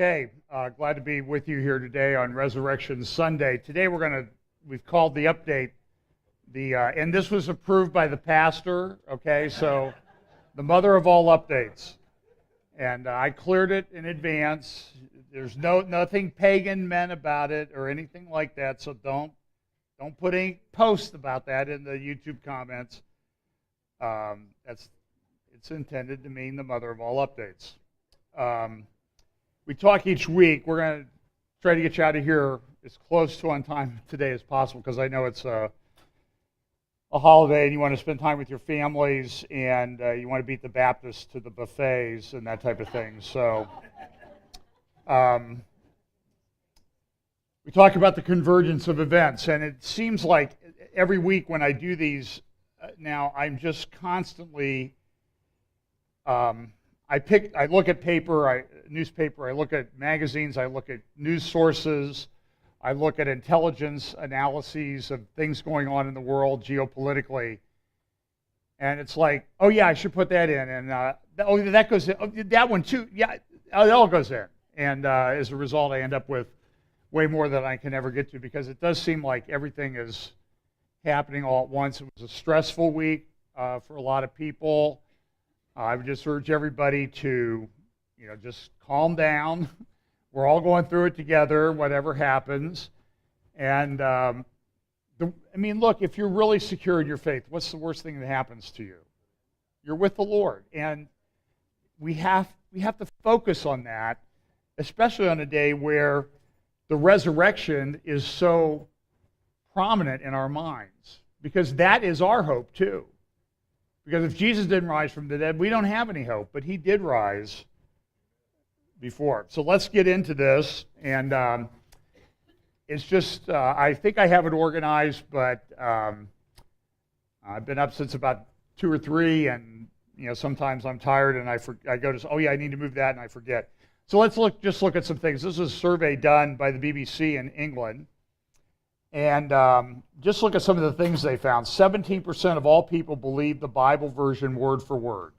Okay, glad to be with you here today on Resurrection Sunday. Today we've called the update, and this was approved by the pastor, okay, so the mother of all updates. And I cleared it in advance. There's nothing pagan meant about it or anything like that, so don't put any posts about that in the YouTube comments. It's intended to mean the mother of all updates. We talk each week. We're going to try to get you out of here as close to on time today as possible because I know it's a holiday and you want to spend time with your families and you want to beat the Baptists to the buffets and that type of thing. So we talk about the convergence of events, and it seems like every week when I do these now, I'm just constantly I look at newspaper, I look at magazines, I look at news sources, I look at intelligence analyses of things going on in the world geopolitically, and it's like, oh yeah, I should put that in, and that goes in, that one too, yeah, it all goes in, and as a result, I end up with way more than I can ever get to because it does seem like everything is happening all at once. It was a stressful week for a lot of people. I would just urge everybody to, just calm down. We're all going through it together, whatever happens. And, look, if you're really secure in your faith, what's the worst thing that happens to you? You're with the Lord. And we have to focus on that, especially on a day where the resurrection is so prominent in our minds, because that is our hope too. Because if Jesus didn't rise from the dead, we don't have any hope, but he did rise before. So let's get into this, and it's just, I think I have it organized, but I've been up since about 2 or 3, and sometimes I'm tired and I go to, oh yeah, I need to move that, and I forget. So let's just look at some things. This is a survey done by the BBC in England. And just look at some of the things they found. 17% of all people believe the Bible version word for word.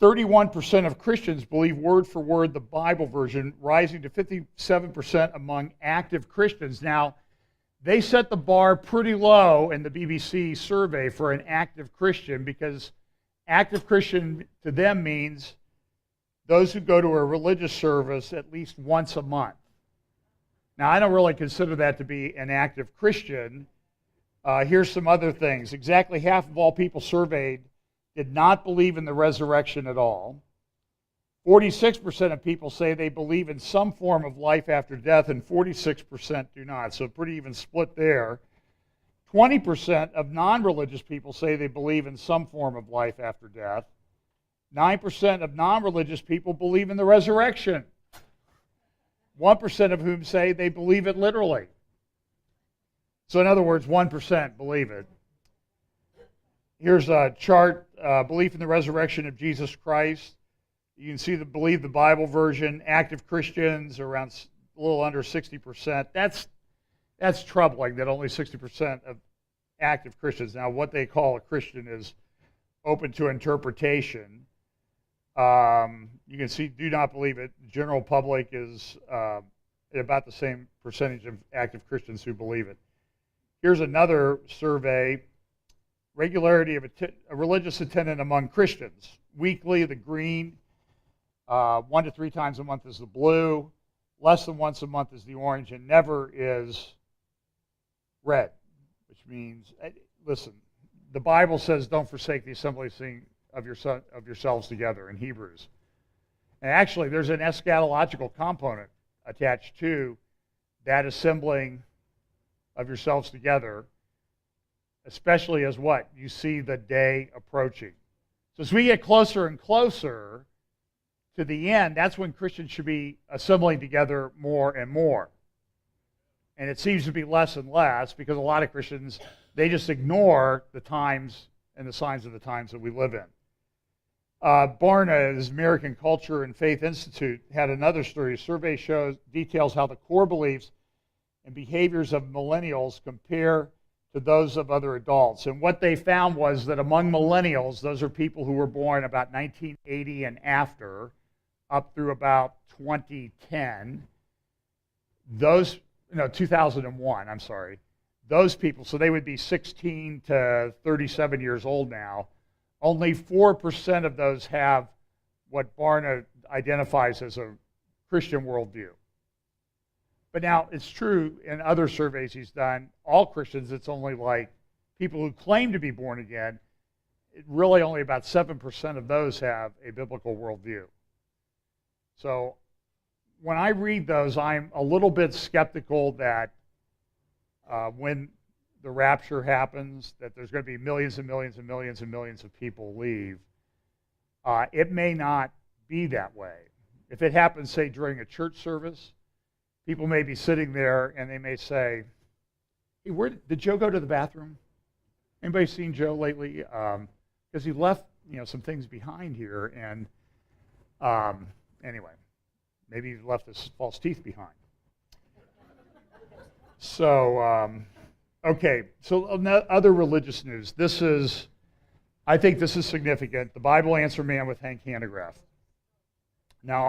31% of Christians believe word for word the Bible version, rising to 57% among active Christians. Now, they set the bar pretty low in the BBC survey for an active Christian, because active Christian to them means those who go to a religious service at least once a month. Now, I don't really consider that to be an active Christian. Here's some other things. Exactly half of all people surveyed did not believe in the resurrection at all. 46% of people say they believe in some form of life after death, and 46% do not. So a pretty even split there. 20% of non-religious people say they believe in some form of life after death. 9% of non-religious people believe in the resurrection. 1% of whom say they believe it literally. So in other words, 1% believe it. Here's a chart, belief in the resurrection of Jesus Christ. You can see believe the Bible version. Active Christians around a little under 60%. That's troubling that only 60% of active Christians. Now, what they call a Christian is open to interpretation. You can see do not believe it. The general public is about the same percentage of active Christians who believe it. Here's another survey. Regularity of a religious attendant among Christians. Weekly, the green. 1 to 3 times a month is the blue. Less than once a month is the orange, and never is red, which means, listen, the Bible says don't forsake the assembly of yourselves together in Hebrews. And actually, there's an eschatological component attached to that assembling of yourselves together, especially as what? You see the day approaching. So as we get closer and closer to the end, that's when Christians should be assembling together more and more. And it seems to be less and less because a lot of Christians, they just ignore the times and the signs of the times that we live in. Barna's American Culture and Faith Institute had another story. A survey details how the core beliefs and behaviors of millennials compare to those of other adults. And what they found was that among millennials, those are people who were born about 1980 and after, up through about 2010, 2001, I'm sorry, those people, so they would be 16 to 37 years old now, only 4% of those have what Barna identifies as a Christian worldview. But now it's true in other surveys he's done, all Christians, it's only like people who claim to be born again, really only about 7% of those have a biblical worldview. So when I read those, I'm a little bit skeptical that when the rapture happens, that there's going to be millions and millions and millions and millions of people leave. It may not be that way. If it happens, say, during a church service, people may be sitting there and they may say, hey, did Joe go to the bathroom? Anybody seen Joe lately? Because he left some things behind here, and anyway, maybe he left his false teeth behind. So, okay, so other religious news. I think this is significant. The Bible Answer Man with Hank Hanegraaff. Now,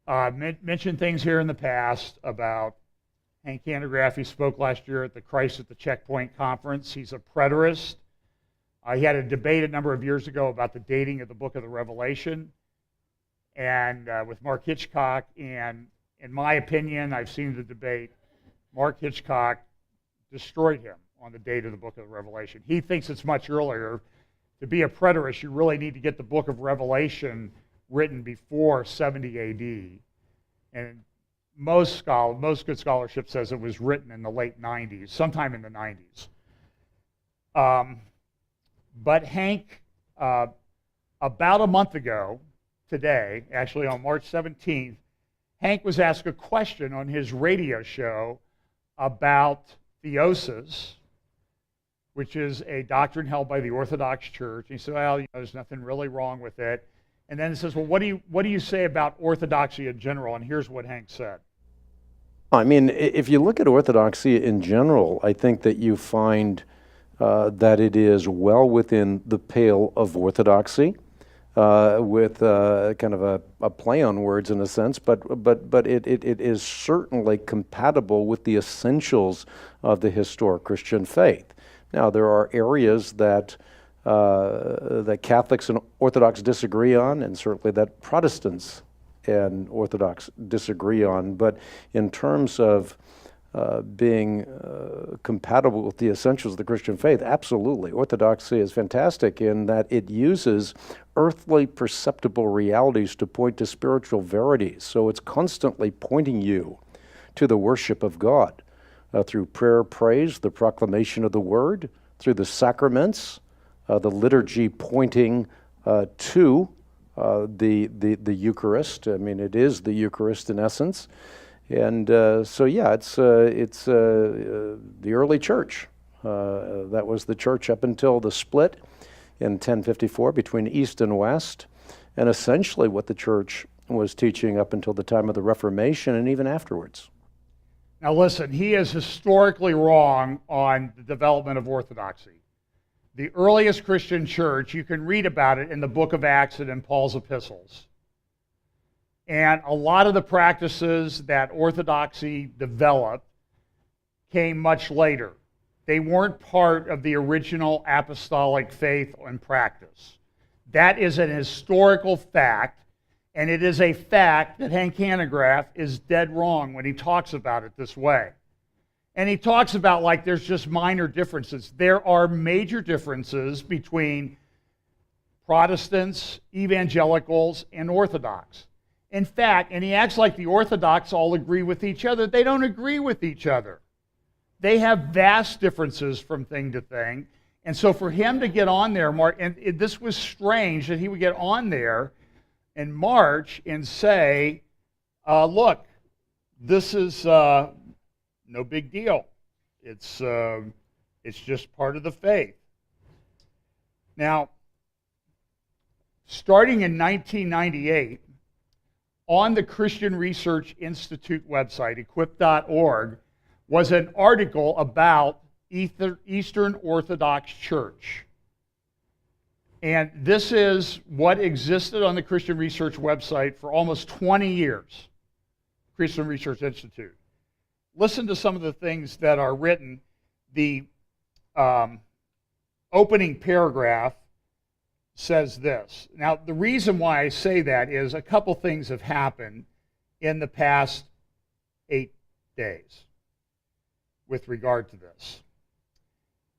I've mentioned things here in the past about Hank Hanegraaff. He spoke last year at the Christ at the Checkpoint conference. He's a preterist. He had a debate a number of years ago about the dating of the book of the Revelation, and with Mark Hitchcock. And in my opinion, I've seen the debate, Mark Hitchcock destroyed him on the date of the book of the Revelation. He thinks it's much earlier. To be a preterist, you really need to get the book of Revelation written before 70 AD. And most good scholarship says it was written in the late 90s, sometime in the 90s. But Hank, about a month ago today, actually on March 17th, Hank was asked a question on his radio show about theosis, which is a doctrine held by the Orthodox Church. And he said, well, there's nothing really wrong with it. And then he says, well, what do you say about orthodoxy in general? And here's what Hank said. I mean, if you look at orthodoxy in general, I think that you find that it is well within the pale of orthodoxy, with kind of a play on words in a sense, but it is certainly compatible with the essentials of the historic Christian faith. Now, there are areas that Catholics and Orthodox disagree on, and certainly that Protestants and Orthodox disagree on. But in terms of being compatible with the essentials of the Christian faith, absolutely. Orthodoxy is fantastic in that it uses earthly perceptible realities to point to spiritual verities. So it's constantly pointing you to the worship of God through prayer, praise, the proclamation of the word, through the sacraments, the liturgy pointing to the Eucharist. I mean, it is the Eucharist in essence. And so, yeah, it's the early church. That was the church up until the split in 1054 between East and West, and essentially what the church was teaching up until the time of the Reformation and even afterwards. Now listen, he is historically wrong on the development of orthodoxy. The earliest Christian church, you can read about it in the book of Acts and in Paul's epistles. And a lot of the practices that orthodoxy developed came much later. They weren't part of the original apostolic faith and practice. That is an historical fact, and it is a fact that Hank Hanegraaff is dead wrong when he talks about it this way. And he talks about like there's just minor differences. There are major differences between Protestants, evangelicals, and Orthodox. In fact, and he acts like the Orthodox all agree with each other. They don't agree with each other. They have vast differences from thing to thing. And so for him to get on there, this was strange that he would get on there in March and say, look, this is no big deal. It's just part of the faith. Now, starting in 1998, on the Christian Research Institute website, equip.org, was an article about Eastern Orthodox Church. And this is what existed on the Christian Research website for almost 20 years, Christian Research Institute. Listen to some of the things that are written. The opening paragraph says this. Now, the reason why I say that is a couple things have happened in the past 8 days with regard to this.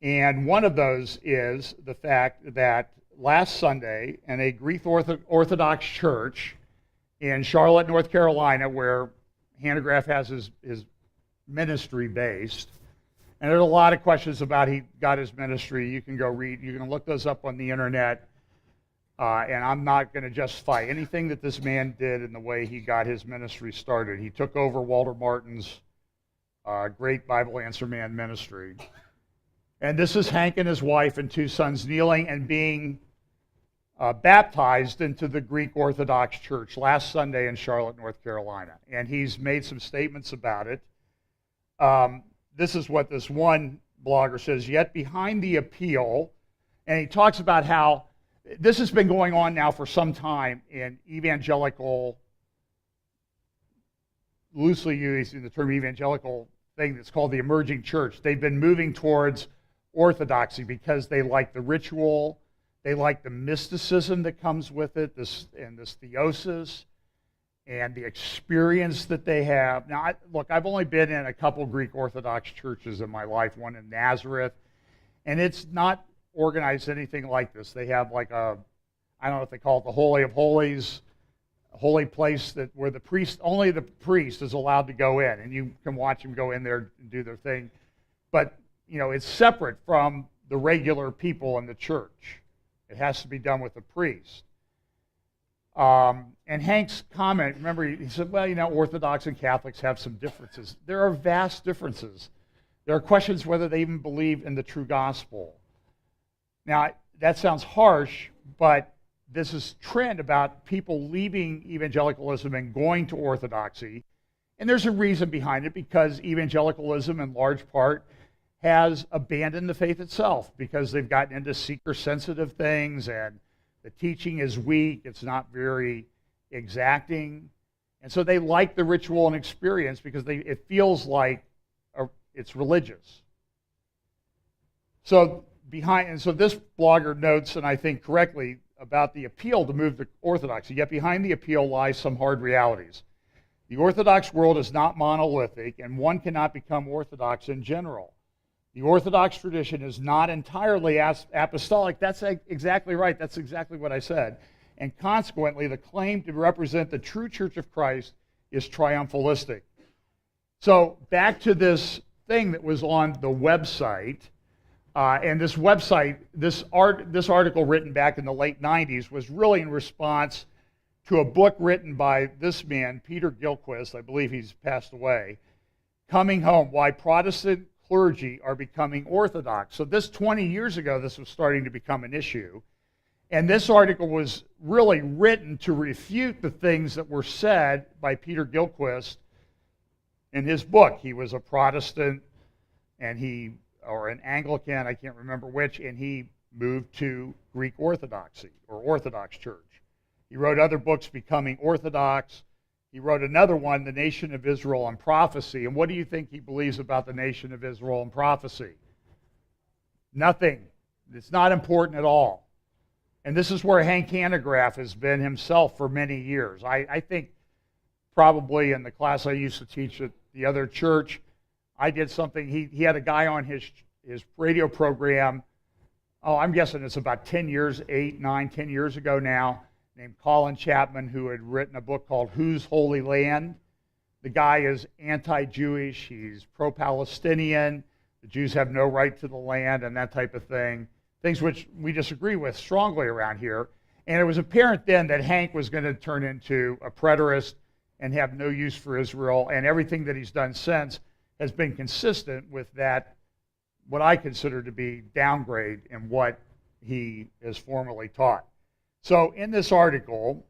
And one of those is the fact that last Sunday in a Greek Orthodox church in Charlotte, North Carolina, where Hanegraaff has his ministry based, and there's a lot of questions about he got his ministry. You can go read, you can look those up on the internet, and I'm not going to justify anything that this man did in the way he got his ministry started. He took over Walter Martin's great Bible Answer Man ministry. And this is Hank and his wife and 2 sons kneeling and being baptized into the Greek Orthodox Church last Sunday in Charlotte, North Carolina. And he's made some statements about it. This is what this one blogger says, yet behind the appeal, and he talks about how this has been going on now for some time in evangelical, loosely using the term evangelical thing that's called the emerging church. They've been moving towards orthodoxy because they like the ritual, they like the mysticism that comes with it, this theosis, and the experience that they have. Now, look, I've only been in a couple Greek Orthodox churches in my life, one in Nazareth, and it's not organized anything like this. They have like I don't know if they call it the Holy of Holies, a holy place that where only the priest is allowed to go in, and you can watch them go in there and do their thing. But, it's separate from the regular people in the church. It has to be done with the priest. And Hank's comment, remember, he said, well, Orthodox and Catholics have some differences. There are vast differences. There are questions whether they even believe in the true gospel. Now, that sounds harsh, but this is trend about people leaving evangelicalism and going to orthodoxy. And there's a reason behind it, because evangelicalism in large part has abandoned the faith itself because they've gotten into seeker-sensitive things and the teaching is weak, it's not very exacting. And so they like the ritual and experience because it feels like it's religious. So this blogger notes, and I think correctly, about the appeal to move to orthodoxy. Yet behind the appeal lies some hard realities. The Orthodox world is not monolithic, and one cannot become Orthodox in general. The Orthodox tradition is not entirely apostolic. That's exactly right. That's exactly what I said. And consequently, the claim to represent the true Church of Christ is triumphalistic. So back to this thing that was on the website. And this website, this article written back in the late 90s was really in response to a book written by this man, Peter Gilchrist, I believe he's passed away, Coming Home, Why Protestant Clergy Are Becoming Orthodox. So this 20 years ago, this was starting to become an issue. And this article was really written to refute the things that were said by Peter Gilchrist in his book. He was a Protestant or an Anglican, I can't remember which, and he moved to Greek Orthodoxy or Orthodox Church. He wrote other books, Becoming Orthodox. He wrote another one, The Nation of Israel and Prophecy. And what do you think he believes about the nation of Israel and prophecy? Nothing. It's not important at all. And this is where Hank Hanegraaff has been himself for many years. I think probably in the class I used to teach at the other church, I did something. He had a guy on his radio program, I'm guessing it's about 10 years, 8, 9, 10 years ago now, named Colin Chapman, who had written a book called Whose Holy Land? The guy is anti-Jewish, he's pro-Palestinian, the Jews have no right to the land and that type of thing, things which we disagree with strongly around here. And it was apparent then that Hank was going to turn into a preterist and have no use for Israel, and everything that he's done since has been consistent with that, what I consider to be downgrade in what he has formerly taught. So in this article,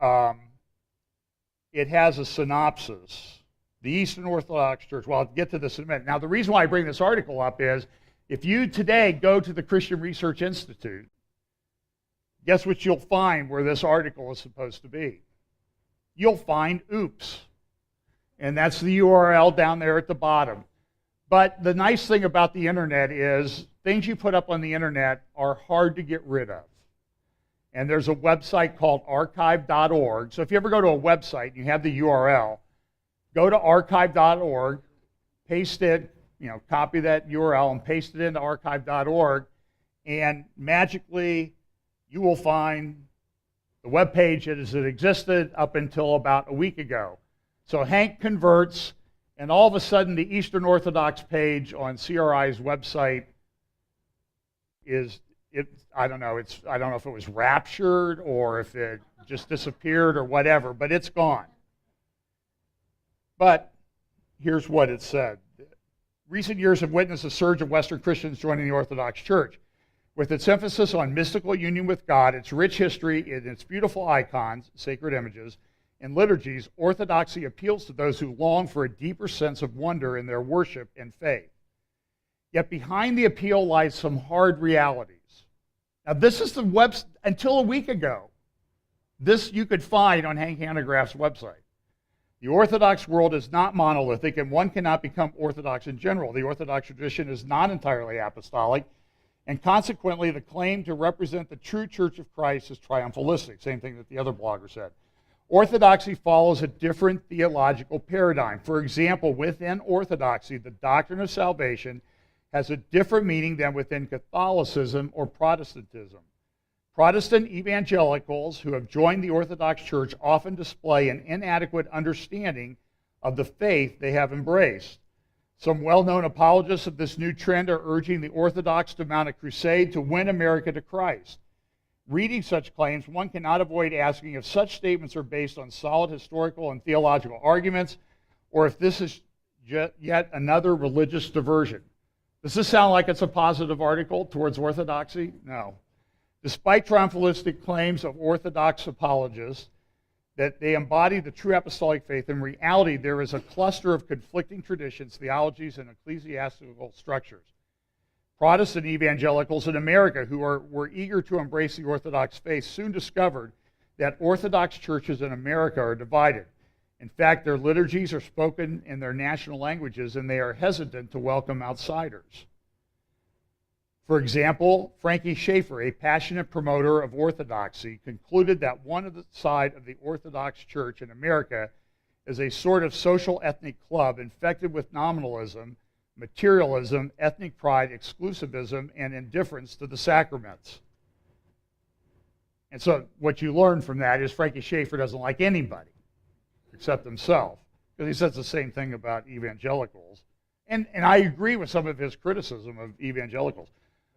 it has a synopsis. The Eastern Orthodox Church, well, I'll get to this in a minute. Now, the reason why I bring this article up is if you today go to the Christian Research Institute guess what you'll find where this article is supposed to be? You'll find oops. And that's the URL down there at the bottom. But the nice thing about the internet is things you put up on the internet are hard to get rid of. And there's a website called archive.org. So if you ever go to a website and you have the URL, go to archive.org, paste it, copy that URL and paste it into archive.org, and magically you will find the web page as it existed up until about a week ago. So Hank converts, and all of a sudden the Eastern Orthodox page on CRI's website I don't know if it was raptured or if it just disappeared or whatever, but it's gone. But here's what it said. Recent years have witnessed a surge of Western Christians joining the Orthodox Church. With its emphasis on mystical union with God, its rich history, and its beautiful icons, sacred images, and liturgies, Orthodoxy appeals to those who long for a deeper sense of wonder in their worship and faith. Yet behind the appeal lies some hard realities. Now, this is the until a week ago, this you could find on Hank Hanegraaff's website. The Orthodox world is not monolithic, and one cannot become Orthodox in general. The Orthodox tradition is not entirely apostolic, and consequently, the claim to represent the true Church of Christ is triumphalistic, same thing that the other blogger said. Orthodoxy follows a different theological paradigm. For example, within Orthodoxy, the doctrine of salvation has a different meaning than within Catholicism or Protestantism. Protestant evangelicals who have joined the Orthodox Church often display an inadequate understanding of the faith they have embraced. Some well-known apologists of this new trend are urging the Orthodox to mount a crusade to win America to Christ. Reading such claims, one cannot avoid asking if such statements are based on solid historical and theological arguments, or if this is yet another religious diversion. Does this sound like it's a positive article towards Orthodoxy? No. Despite triumphalistic claims of Orthodox apologists that they embody the true apostolic faith, in reality there is a cluster of conflicting traditions, theologies, and ecclesiastical structures. Protestant evangelicals in America who were eager to embrace the Orthodox faith soon discovered that Orthodox churches in America are divided. In fact, their liturgies are spoken in their national languages, and they are hesitant to welcome outsiders. For example, Frankie Schaeffer, a passionate promoter of Orthodoxy, concluded that one side of the Orthodox Church in America is a sort of social ethnic club infected with nominalism, materialism, ethnic pride, exclusivism, and indifference to the sacraments. And so what you learn from that is Frankie Schaeffer doesn't like anybody except himself, because he says the same thing about evangelicals. And I agree with some of his criticism of evangelicals.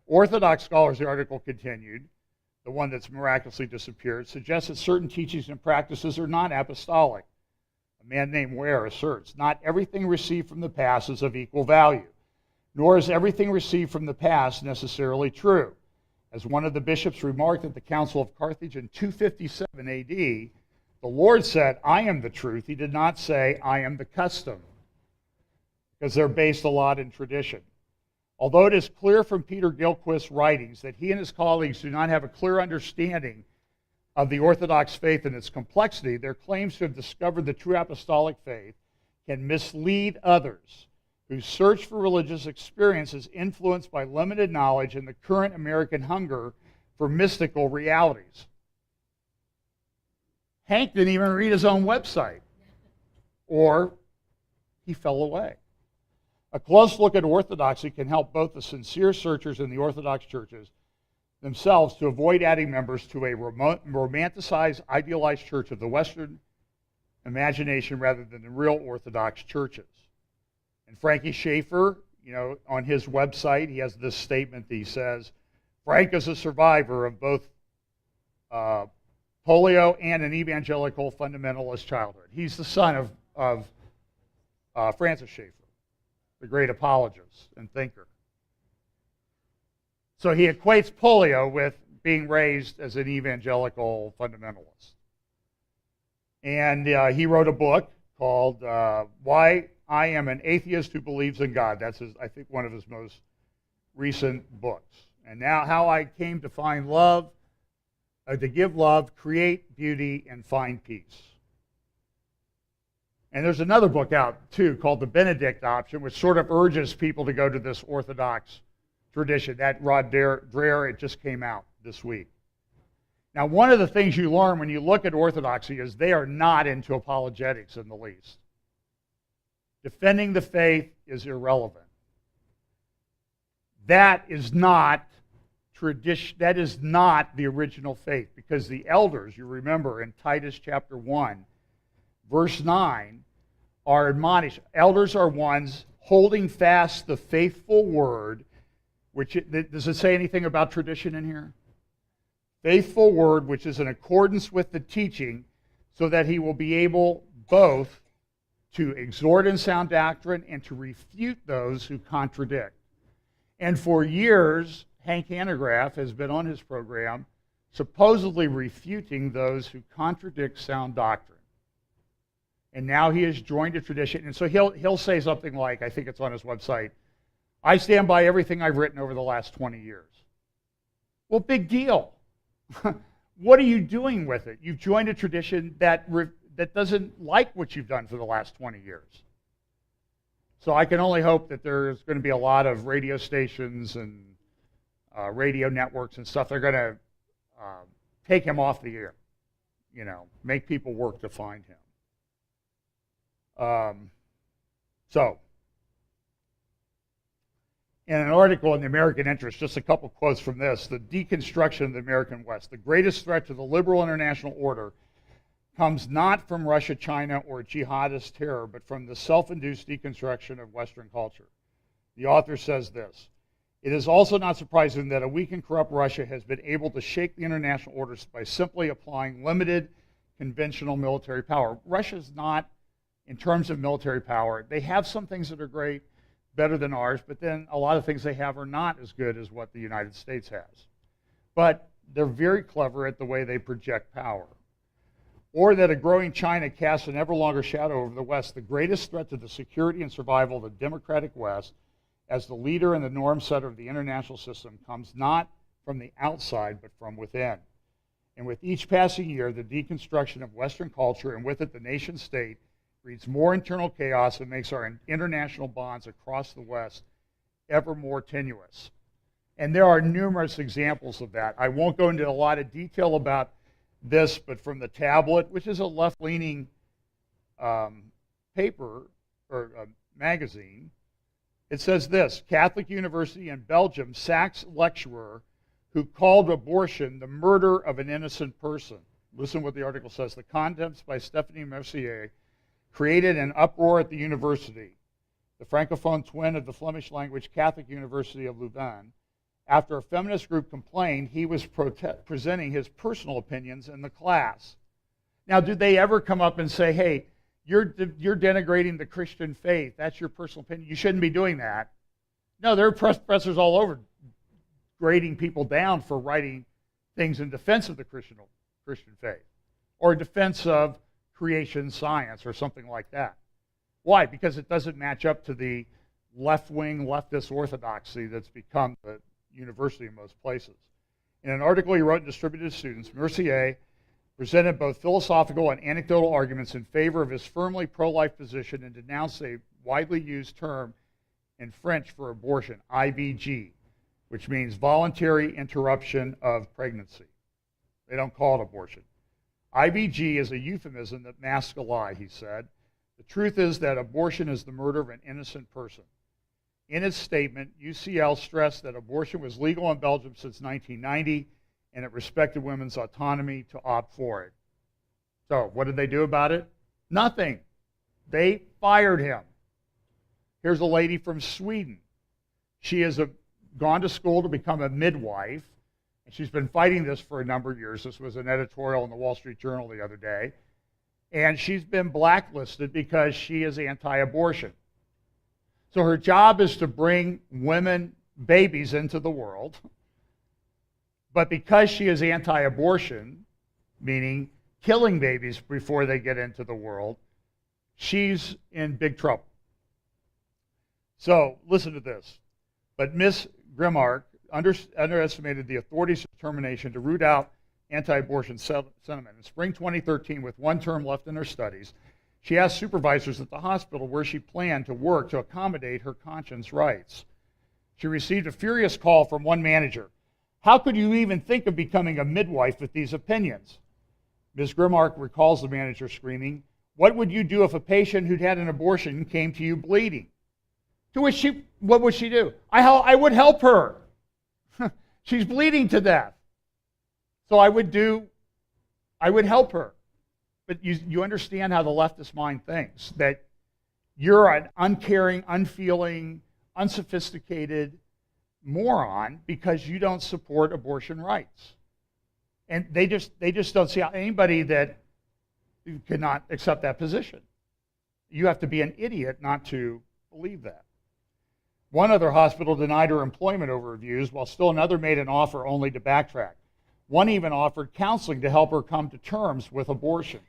Orthodox scholars, the article continued, the one that's miraculously disappeared, suggests that certain teachings and practices are not apostolic. A man named Ware asserts, not everything received from the past is of equal value, nor is everything received from the past necessarily true. As one of the bishops remarked at the Council of Carthage in 257 AD, the Lord said, I am the truth. He did not say, I am the custom, because they're based a lot in tradition. Although it is clear from Peter Gilchrist's writings that he and his colleagues do not have a clear understanding of the Orthodox faith and its complexity, their claims to have discovered the true apostolic faith can mislead others whose search for religious experience is influenced by limited knowledge and the current American hunger for mystical realities. Hank didn't even read his own website, or he fell away. A close look at orthodoxy can help both the sincere searchers in the Orthodox churches themselves to avoid adding members to a romanticized, idealized church of the Western imagination rather than the real Orthodox churches. And Frankie Schaeffer, on his website, he has this statement that he says, Frank is a survivor of both polio and an evangelical fundamentalist childhood. He's the son of Francis Schaeffer, the great apologist and thinker. So he equates polio with being raised as an evangelical fundamentalist. And he wrote a book called Why I Am an Atheist Who Believes in God. That's, I think, one of his most recent books. And now How I Came to Find Love to give love, create beauty, and find peace. And there's another book out, too, called The Benedict Option, which sort of urges people to go to this Orthodox tradition. That Rod Dreher, it just came out this week. Now, one of the things you learn when you look at Orthodoxy is they are not into apologetics in the least. Defending the faith is irrelevant. That is not tradition. That is not the original faith, because the elders, you remember in Titus chapter 1, verse 9, are admonished. Elders are ones holding fast the faithful word, does it say anything about tradition in here? Faithful word, which is in accordance with the teaching, so that he will be able both to exhort in sound doctrine and to refute those who contradict. And for years, Hank Hanegraaff has been on his program supposedly refuting those who contradict sound doctrine. And now he has joined a tradition. And so he'll say something like, I think it's on his website, I stand by everything I've written over the last 20 years. Well, big deal. What are you doing with it? You've joined a tradition that doesn't like what you've done for the last 20 years. So I can only hope that there's going to be a lot of radio stations and radio networks and stuff. They're going to take him off the air, make people work to find him. So, in an article in the American Interest, just a couple quotes from this, the deconstruction of the American West. The greatest threat to the liberal international order comes not from Russia, China, or jihadist terror, but from the self-induced deconstruction of Western culture. The author says this, it is also not surprising that a weak and corrupt Russia has been able to shake the international orders by simply applying limited conventional military power. Russia's not, in terms of military power, they have some things that are great, better than ours, but then a lot of things they have are not as good as what the United States has. But they're very clever at the way they project power. Or that a growing China casts an ever longer shadow over the West. The greatest threat to the security and survival of the democratic West as the leader and the norm setter of the international system comes not from the outside, but from within. And with each passing year, the deconstruction of Western culture, and with it the nation state, breeds more internal chaos and makes our international bonds across the West ever more tenuous. And there are numerous examples of that. I won't go into a lot of detail about this, but from the Tablet, which is a left-leaning paper or magazine, it says this, Catholic University in Belgium sacks lecturer who called abortion the murder of an innocent person. Listen what the article says. The contents by Stephanie Mercier created an uproar at the university, the francophone twin of the Flemish language Catholic University of Leuven. After a feminist group complained, he was presenting his personal opinions in the class. Now, did they ever come up and say, hey, you're denigrating the Christian faith. That's your personal opinion. You shouldn't be doing that. No, there are professors all over grading people down for writing things in defense of the Christian faith or defense of creation science or something like that. Why? Because it doesn't match up to the left-wing, leftist orthodoxy that's become the university in most places. In an article he wrote and distributed to students, Mercier presented both philosophical and anecdotal arguments in favor of his firmly pro-life position and denounced a widely used term in French for abortion, IVG, which means voluntary interruption of pregnancy. They don't call it abortion. IVG is a euphemism that masks a lie, he said. The truth is that abortion is the murder of an innocent person. In its statement, UCL stressed that abortion was legal in Belgium since 1990 and it respected women's autonomy to opt for it. So, what did they do about it? Nothing. They fired him. Here's a lady from Sweden. She has gone to school to become a midwife, and she's been fighting this for a number of years. This was an editorial in the Wall Street Journal the other day. And she's been blacklisted because she is anti-abortion. So her job is to bring women, babies into the world. But because she is anti-abortion, meaning killing babies before they get into the world, she's in big trouble. So listen to this. But Miss Grimark underestimated the authorities' determination to root out anti-abortion sentiment. In spring 2013, with one term left in her studies, she asked supervisors at the hospital where she planned to work to accommodate her conscience rights. She received a furious call from one manager. "How could you even think of becoming a midwife with these opinions?" Ms. Grimark recalls the manager screaming, "What would you do if a patient who'd had an abortion came to you bleeding?" To which what would she do? I would help her. She's bleeding to death. So I would help her. But you understand how the leftist mind thinks, that you're an uncaring, unfeeling, unsophisticated moron because you don't support abortion rights. And they just don't see how anybody that cannot accept that position. You have to be an idiot not to believe that. One other hospital denied her employment over reviews, while still another made an offer only to backtrack. One even offered counseling to help her come to terms with abortion.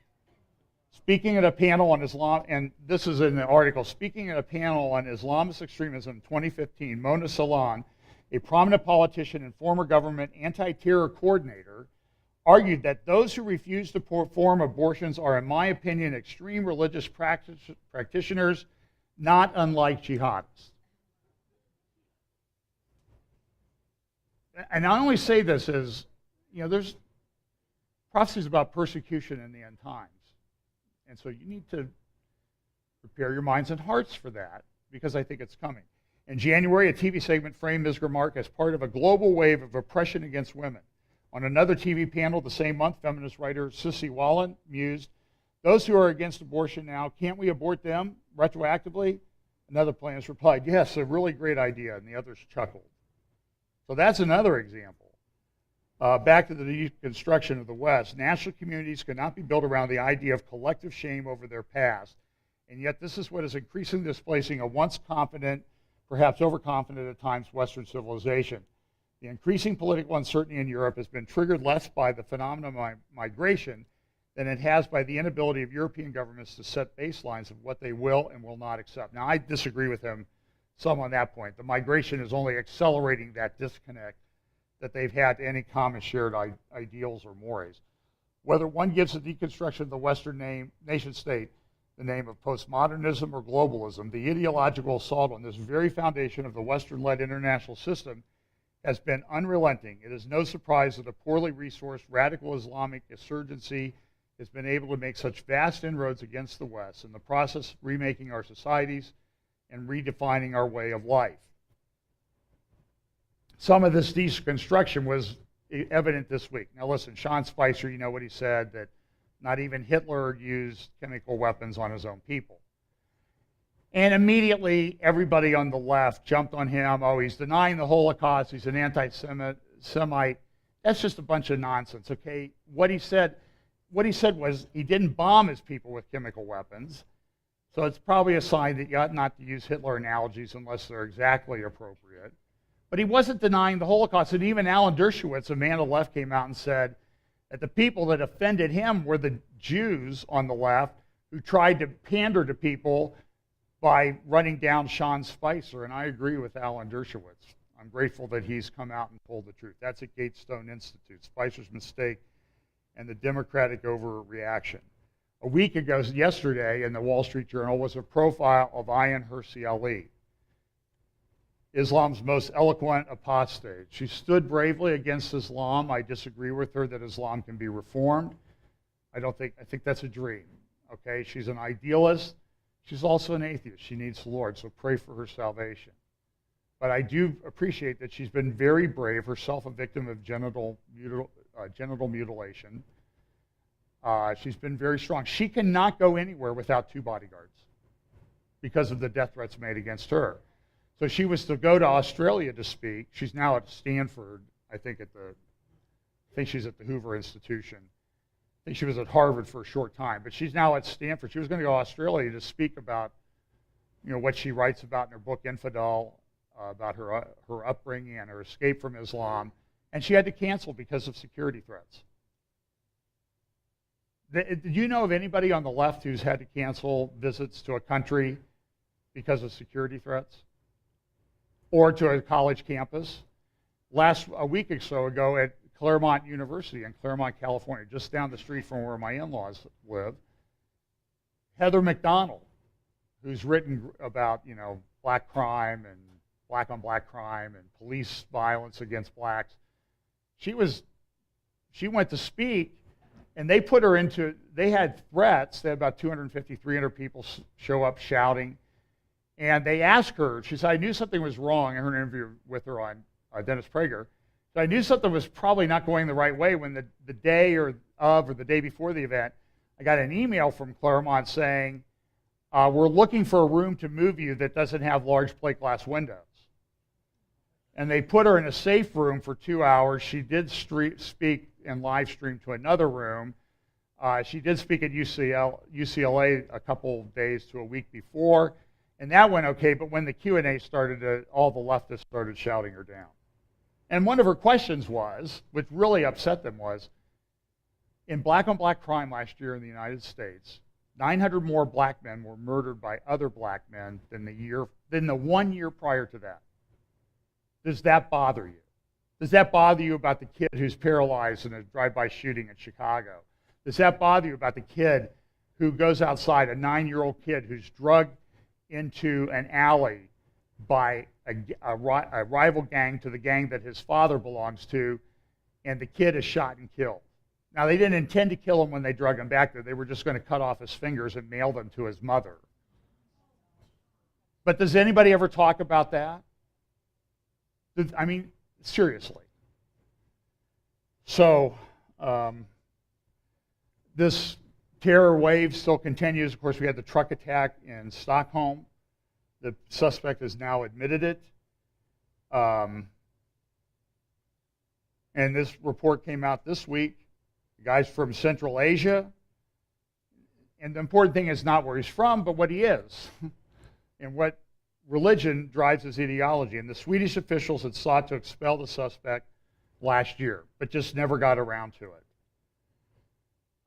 Speaking at a panel on Islam, and this is in the article, speaking at a panel on Islamist extremism in 2015, Mona Salan, a prominent politician and former government anti-terror coordinator, argued that those who refuse to perform abortions are, in my opinion, extreme religious practitioners, not unlike jihadists. And I only say this as, there's prophecies about persecution in the end times. And so you need to prepare your minds and hearts for that, because I think it's coming. In January, a TV segment framed Ms. Grimark as part of a global wave of oppression against women. On another TV panel the same month, feminist writer Sissy Wallen mused, "Those who are against abortion now, can't we abort them retroactively?" Another planist replied, "Yes, a really great idea," and the others chuckled. So that's another example. Back to the deconstruction of the West. National communities cannot be built around the idea of collective shame over their past, and yet this is what is increasingly displacing a once confident, perhaps overconfident at times, Western civilization. The increasing political uncertainty in Europe has been triggered less by the phenomenon of migration than it has by the inability of European governments to set baselines of what they will and will not accept. Now, I disagree with him some on that point. The migration is only accelerating that disconnect that they've had to any common shared ideals or mores. Whether one gives the deconstruction of the Western nation state the name of postmodernism or globalism, the ideological assault on this very foundation of the Western-led international system has been unrelenting. It is no surprise that a poorly resourced radical Islamic insurgency has been able to make such vast inroads against the West, in the process remaking our societies and redefining our way of life. Some of this deconstruction was evident this week. Now listen, Sean Spicer, you know what he said, that not even Hitler used chemical weapons on his own people. And immediately everybody on the left jumped on him. Oh, he's denying the Holocaust, he's an anti-Semite. That's just a bunch of nonsense, okay? What he said was he didn't bomb his people with chemical weapons. So it's probably a sign that you ought not to use Hitler analogies unless they're exactly appropriate. But he wasn't denying the Holocaust. And even Alan Dershowitz, a man on the left, came out and said that the people that offended him were the Jews on the left who tried to pander to people by running down Sean Spicer. And I agree with Alan Dershowitz. I'm grateful that he's come out and told the truth. That's at Gatestone Institute, Spicer's mistake and the Democratic overreaction. A week ago, yesterday, in the Wall Street Journal was a profile of Ayaan Hirsi Ali, Islam's most eloquent apostate. She stood bravely against Islam. I disagree with her that Islam can be reformed. I think that's a dream. Okay, she's an idealist. She's also an atheist. She needs the Lord, so pray for her salvation. But I do appreciate that she's been very brave, herself a victim of genital mutilation. She's been very strong. She cannot go anywhere without 2 bodyguards because of the death threats made against her. So she was to go to Australia to speak. She's now at Stanford, I think she's at the Hoover Institution. I think she was at Harvard for a short time, but she's now at Stanford. She was going to go to Australia to speak about, what she writes about in her book Infidel, about her upbringing and her escape from Islam, and she had to cancel because of security threats. Do you know of anybody on the left who's had to cancel visits to a country because of security threats? Or to a college campus? A week or so ago at Claremont University in Claremont, California, just down the street from where my in-laws live. Heather McDonald, who's written about, black crime and black on black crime and police violence against blacks. She went to speak, and they put her into, they had threats. They had about 250, 300 people show up shouting. And they asked her, she said, I knew something was wrong. I heard an interview with her on Dennis Prager. So I knew something was probably not going the right way when the day or the day before the event, I got an email from Claremont saying, we're looking for a room to move you that doesn't have large plate glass windows. And they put her in a safe room for 2 hours. She did speak and live stream to another room. She did speak at UCLA a couple days to a week before, and that went okay. But when the Q&A started, all the leftists started shouting her down. And one of her questions was, which really upset them, was, in black on black crime last year in the United States, 900 more black men were murdered by other black men than the 1 year prior to that. Does that bother you? Does that bother you about the kid who's paralyzed in a drive-by shooting in Chicago? Does that bother you about the kid who goes outside, a 9-year-old kid who's drugged into an alley by a rival gang to the gang that his father belongs to, and the kid is shot and killed? Now, they didn't intend to kill him when they drug him back there. They were just going to cut off his fingers and mail them to his mother. But does anybody ever talk about that? I mean, seriously. So, this terror wave still continues. Of course, we had the truck attack in Stockholm. The suspect has now admitted it. And this report came out this week. The guy's from Central Asia. And the important thing is not where he's from, but what he is and what religion drives his ideology. And the Swedish officials had sought to expel the suspect last year, but just never got around to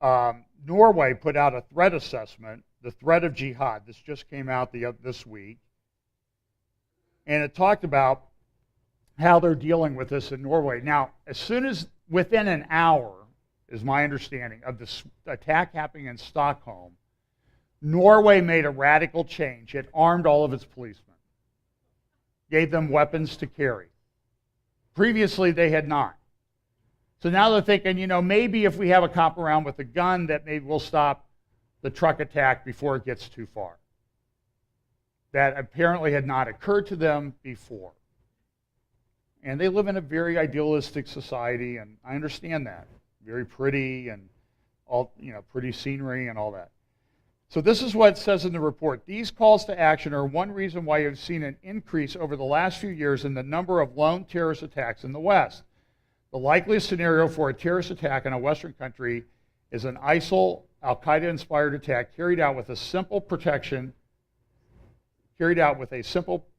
it. Norway put out a threat assessment, the threat of jihad. This just came out this week. And it talked about how they're dealing with this in Norway. Now, as soon as within an hour, is my understanding, of this attack happening in Stockholm, Norway made a radical change. It armed all of its policemen, gave them weapons to carry. Previously, they had not. So now they're thinking, maybe if we have a cop around with a gun, that maybe we'll stop the truck attack before it gets too far. That apparently had not occurred to them before. And they live in a very idealistic society, and I understand that. Very pretty and all, pretty scenery and all that. So this is what it says in the report. These calls to action are one reason why you've seen an increase over the last few years in the number of lone terrorist attacks in the West. The likeliest scenario for a terrorist attack in a Western country is an ISIL, Al-Qaeda-inspired attack carried out with a simple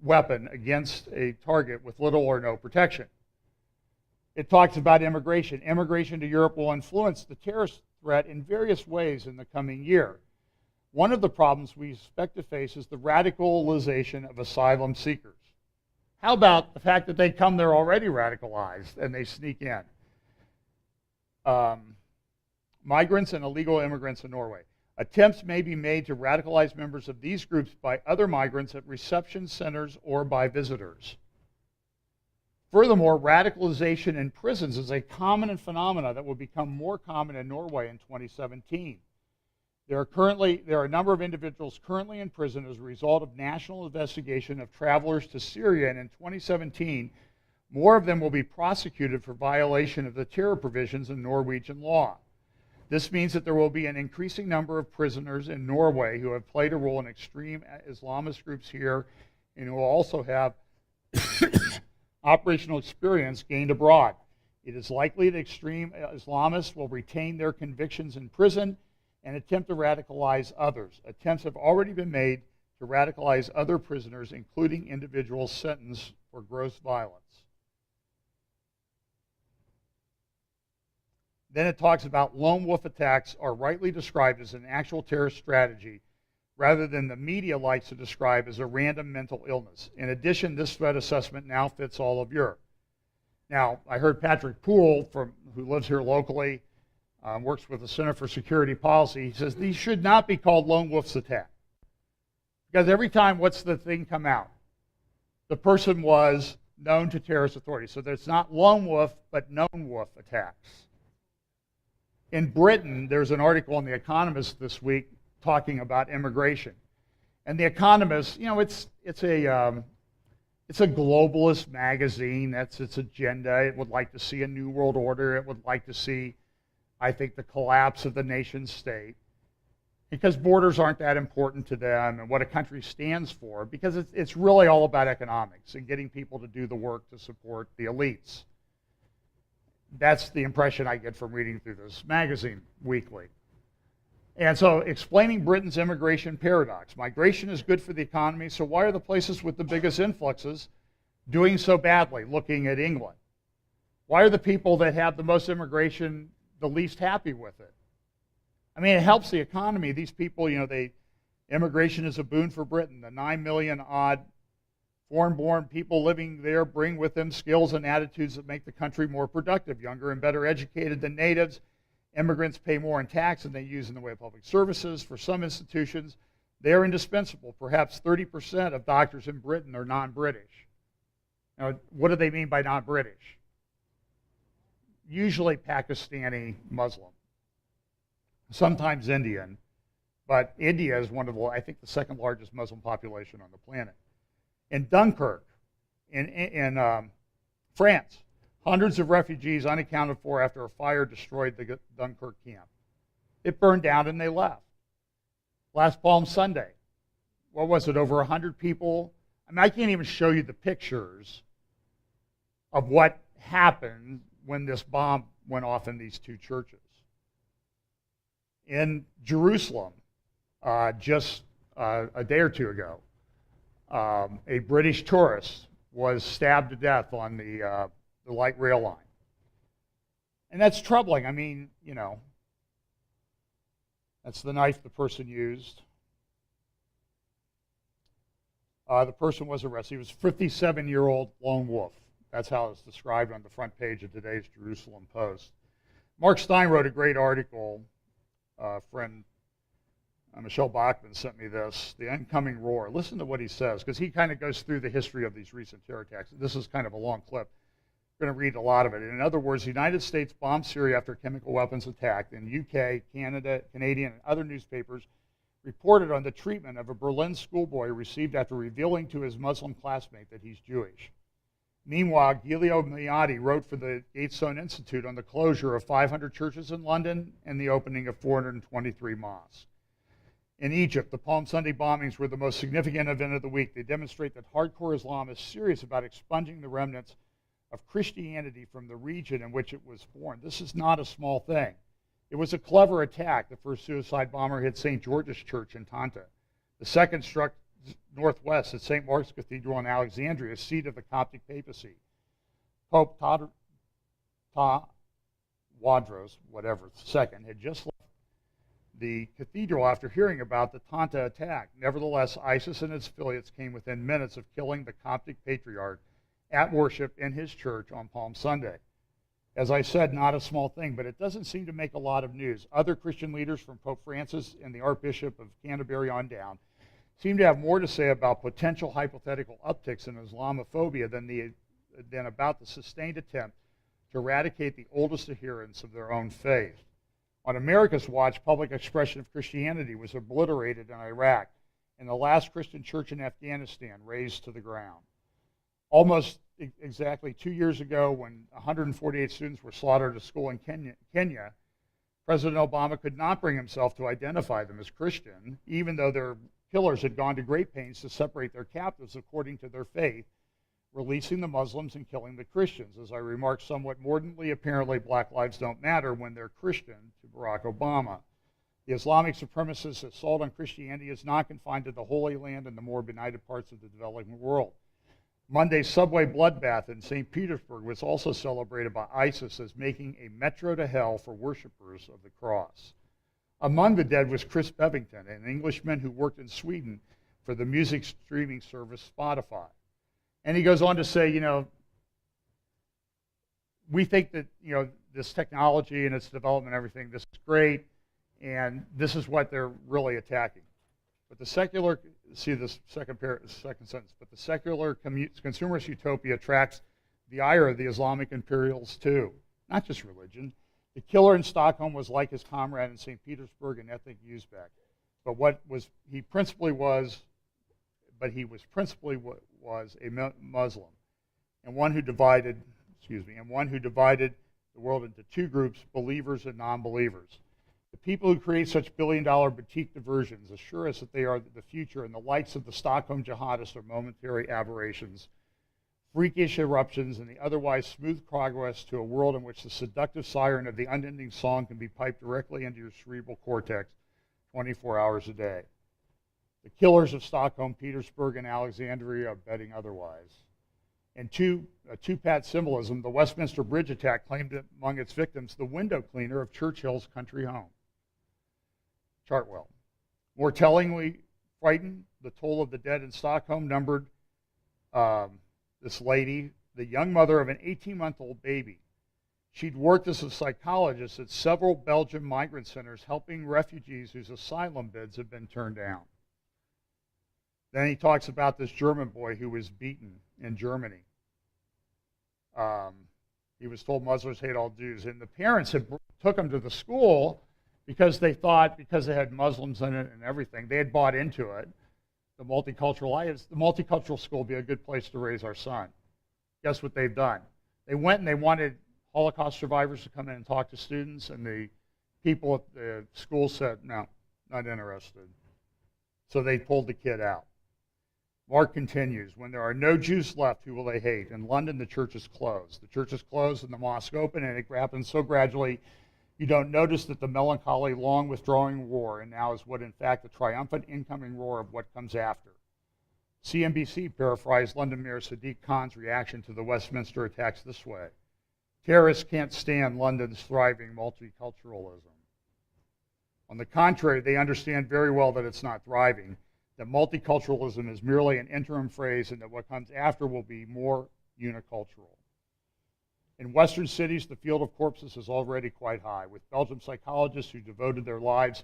weapon against a target with little or no protection. It talks about immigration. Immigration to Europe will influence the terrorist threat in various ways in the coming year. One of the problems we expect to face is the radicalization of asylum seekers. How about the fact that they come there already radicalized and they sneak in? Migrants and illegal immigrants in Norway. Attempts may be made to radicalize members of these groups by other migrants at reception centers or by visitors. Furthermore, radicalization in prisons is a common phenomenon that will become more common in Norway in 2017. There are a number of individuals currently in prison as a result of national investigation of travelers to Syria, and in 2017, more of them will be prosecuted for violation of the terror provisions in Norwegian law. This means that there will be an increasing number of prisoners in Norway who have played a role in extreme Islamist groups here and who will also have operational experience gained abroad. It is likely that extreme Islamists will retain their convictions in prison and attempt to radicalize others. Attempts have already been made to radicalize other prisoners, including individuals sentenced for gross violence. Then it talks about lone wolf attacks are rightly described as an actual terrorist strategy rather than the media likes to describe as a random mental illness. In addition, this threat assessment now fits all of Europe. Now, I heard Patrick Poole, who lives here locally, works with the Center for Security Policy. He says these should not be called lone wolf's attack. Because every time, what's the thing come out? The person was known to terrorist authorities. So there's not lone wolf, but known wolf attacks. In Britain, there's an article in The Economist this week talking about immigration. And The Economist, you know, it's a globalist magazine. That's its agenda. It would like to see a new world order. It would like to see, I think, the collapse of the nation state, because borders aren't that important to them and what a country stands for, because it's really all about economics and getting people to do the work to support the elites. That's the impression I get from reading through this magazine weekly. And so explaining Britain's immigration paradox. Migration is good for the economy, so why are the places with the biggest influxes doing so badly, looking at England? Why are the people that have the most immigration the least happy with it? I mean, it helps the economy. These people, you know, immigration is a boon for Britain. The 9 million odd foreign-born people living there bring with them skills and attitudes that make the country more productive, younger and better educated than natives. Immigrants pay more in tax than they use in the way of public services. For some institutions, they are indispensable. Perhaps 30% of doctors in Britain are non-British. Now, what do they mean by non-British? Usually Pakistani Muslim, sometimes Indian, but India is one of the, I think, the second largest Muslim population on the planet. In Dunkirk, in France, hundreds of refugees unaccounted for after a fire destroyed the Dunkirk camp. It burned down and they left. Last Palm Sunday, what was it, over 100 people? I mean, I can't even show you the pictures of what happened when this bomb went off in these two churches. In Jerusalem, just a day or two ago, a British tourist was stabbed to death on the light rail line. And that's troubling. I mean, you know, that's the knife the person used. The person was arrested. He was a 57-year-old lone wolf. That's how it's described on the front page of today's Jerusalem Post. Mark Stein wrote a great article. Friend Michelle Bachman sent me this, The Incoming Roar. Listen to what he says, because he kind of goes through the history of these recent terror attacks. This is kind of a long clip. I'm going to read a lot of it. In other words, the United States bombed Syria after chemical weapons attack. In UK, Canada, Canadian, and other newspapers reported on the treatment of a Berlin schoolboy received after revealing to his Muslim classmate that he's Jewish. Meanwhile, Giulio Miotti wrote for the Gatestone Institute on the closure of 500 churches in London and the opening of 423 mosques. In Egypt, the Palm Sunday bombings were the most significant event of the week. They demonstrate that hardcore Islam is serious about expunging the remnants of Christianity from the region in which it was born. This is not a small thing. It was a clever attack. The first suicide bomber hit St. George's Church in Tanta. The second struck northwest at St. Mark's Cathedral in Alexandria, seat of the Coptic papacy. Pope Tawadros, whatever, II, had just left the cathedral after hearing about the Tanta attack. Nevertheless, ISIS and its affiliates came within minutes of killing the Coptic patriarch at worship in his church on Palm Sunday. As I said, not a small thing, but it doesn't seem to make a lot of news. Other Christian leaders, from Pope Francis and the Archbishop of Canterbury on down, seem to have more to say about potential hypothetical upticks in Islamophobia than about the sustained attempt to eradicate the oldest adherents of their own faith. On America's watch, public expression of Christianity was obliterated in Iraq, and the last Christian church in Afghanistan razed to the ground. Almost exactly 2 years ago, when 148 students were slaughtered at a school in Kenya, President Obama could not bring himself to identify them as Christian, even though their killers had gone to great pains to separate their captives according to their faith, releasing the Muslims and killing the Christians. As I remarked somewhat mordantly, apparently black lives don't matter when they're Christian to Barack Obama. The Islamic supremacist assault on Christianity is not confined to the Holy Land and the more benighted parts of the developing world. Monday's subway bloodbath in St. Petersburg was also celebrated by ISIS as making a metro to hell for worshippers of the cross. Among the dead was Chris Bevington, an Englishman who worked in Sweden for the music streaming service Spotify. And he goes on to say, you know, we think that, this technology and its development, everything, this is great, and this is what they're really attacking. But the secular, see this second sentence, but the secular consumerist utopia attracts the ire of the Islamic imperials too, not just religion. The killer in Stockholm was like his comrade in St. Petersburg and ethnic Uzbek, but he was principally a Muslim, and one who divided the world into two groups, believers and non-believers. The people who create such billion-dollar boutique diversions assure us that they are the future, and the likes of the Stockholm jihadists are momentary aberrations, freakish eruptions, and the otherwise smooth progress to a world in which the seductive siren of the unending song can be piped directly into your cerebral cortex 24 hours a day. The killers of Stockholm, Petersburg, and Alexandria are betting otherwise. And a two-pat symbolism, the Westminster Bridge attack claimed among its victims the window cleaner of Churchill's country home, Chartwell. More tellingly frightened, the toll of the dead in Stockholm numbered this lady, the young mother of an 18-month-old baby. She'd worked as a psychologist at several Belgian migrant centers helping refugees whose asylum bids had been turned down. Then he talks about this German boy who was beaten in Germany. He was told Muslims hate all Jews, and the parents took him to the school because they thought, because they had Muslims in it and everything, they had bought into it. The multicultural school would be a good place to raise our son. Guess what they've done? They went and they wanted Holocaust survivors to come in and talk to students, and the people at the school said, no, not interested. So they pulled the kid out. Mark continues, when there are no Jews left, who will they hate? In London, the church is closed. The church is closed and the mosque open, and it happens so gradually you don't notice that the melancholy, long withdrawing roar, and now is what in fact the triumphant incoming roar of what comes after. CNBC paraphrased London Mayor Sadiq Khan's reaction to the Westminster attacks this way: terrorists can't stand London's thriving multiculturalism. On the contrary, they understand very well that it's not thriving, that multiculturalism is merely an interim phrase, and that what comes after will be more unicultural. In Western cities, the field of corpses is already quite high, with Belgian psychologists who devoted their lives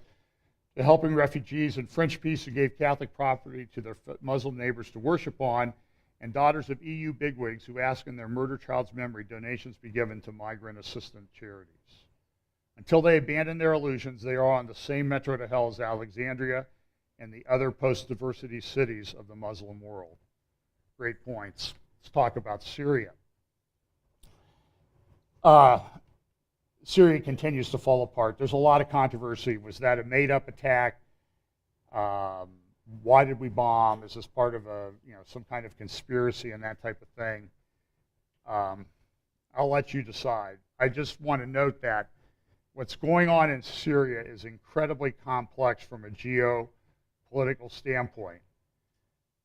to helping refugees, and French priests who gave Catholic property to their Muslim neighbors to worship on, and daughters of EU bigwigs who ask in their murdered child's memory donations be given to migrant assistance charities. Until they abandon their illusions, they are on the same metro to hell as Alexandria and the other post-diversity cities of the Muslim world. Great points. Let's talk about Syria. Syria continues to fall apart. There's a lot of controversy. Was that a made-up attack? Why did we bomb? Is this part of some kind of conspiracy and that type of thing? I'll let you decide. I just want to note that what's going on in Syria is incredibly complex from a geopolitical standpoint.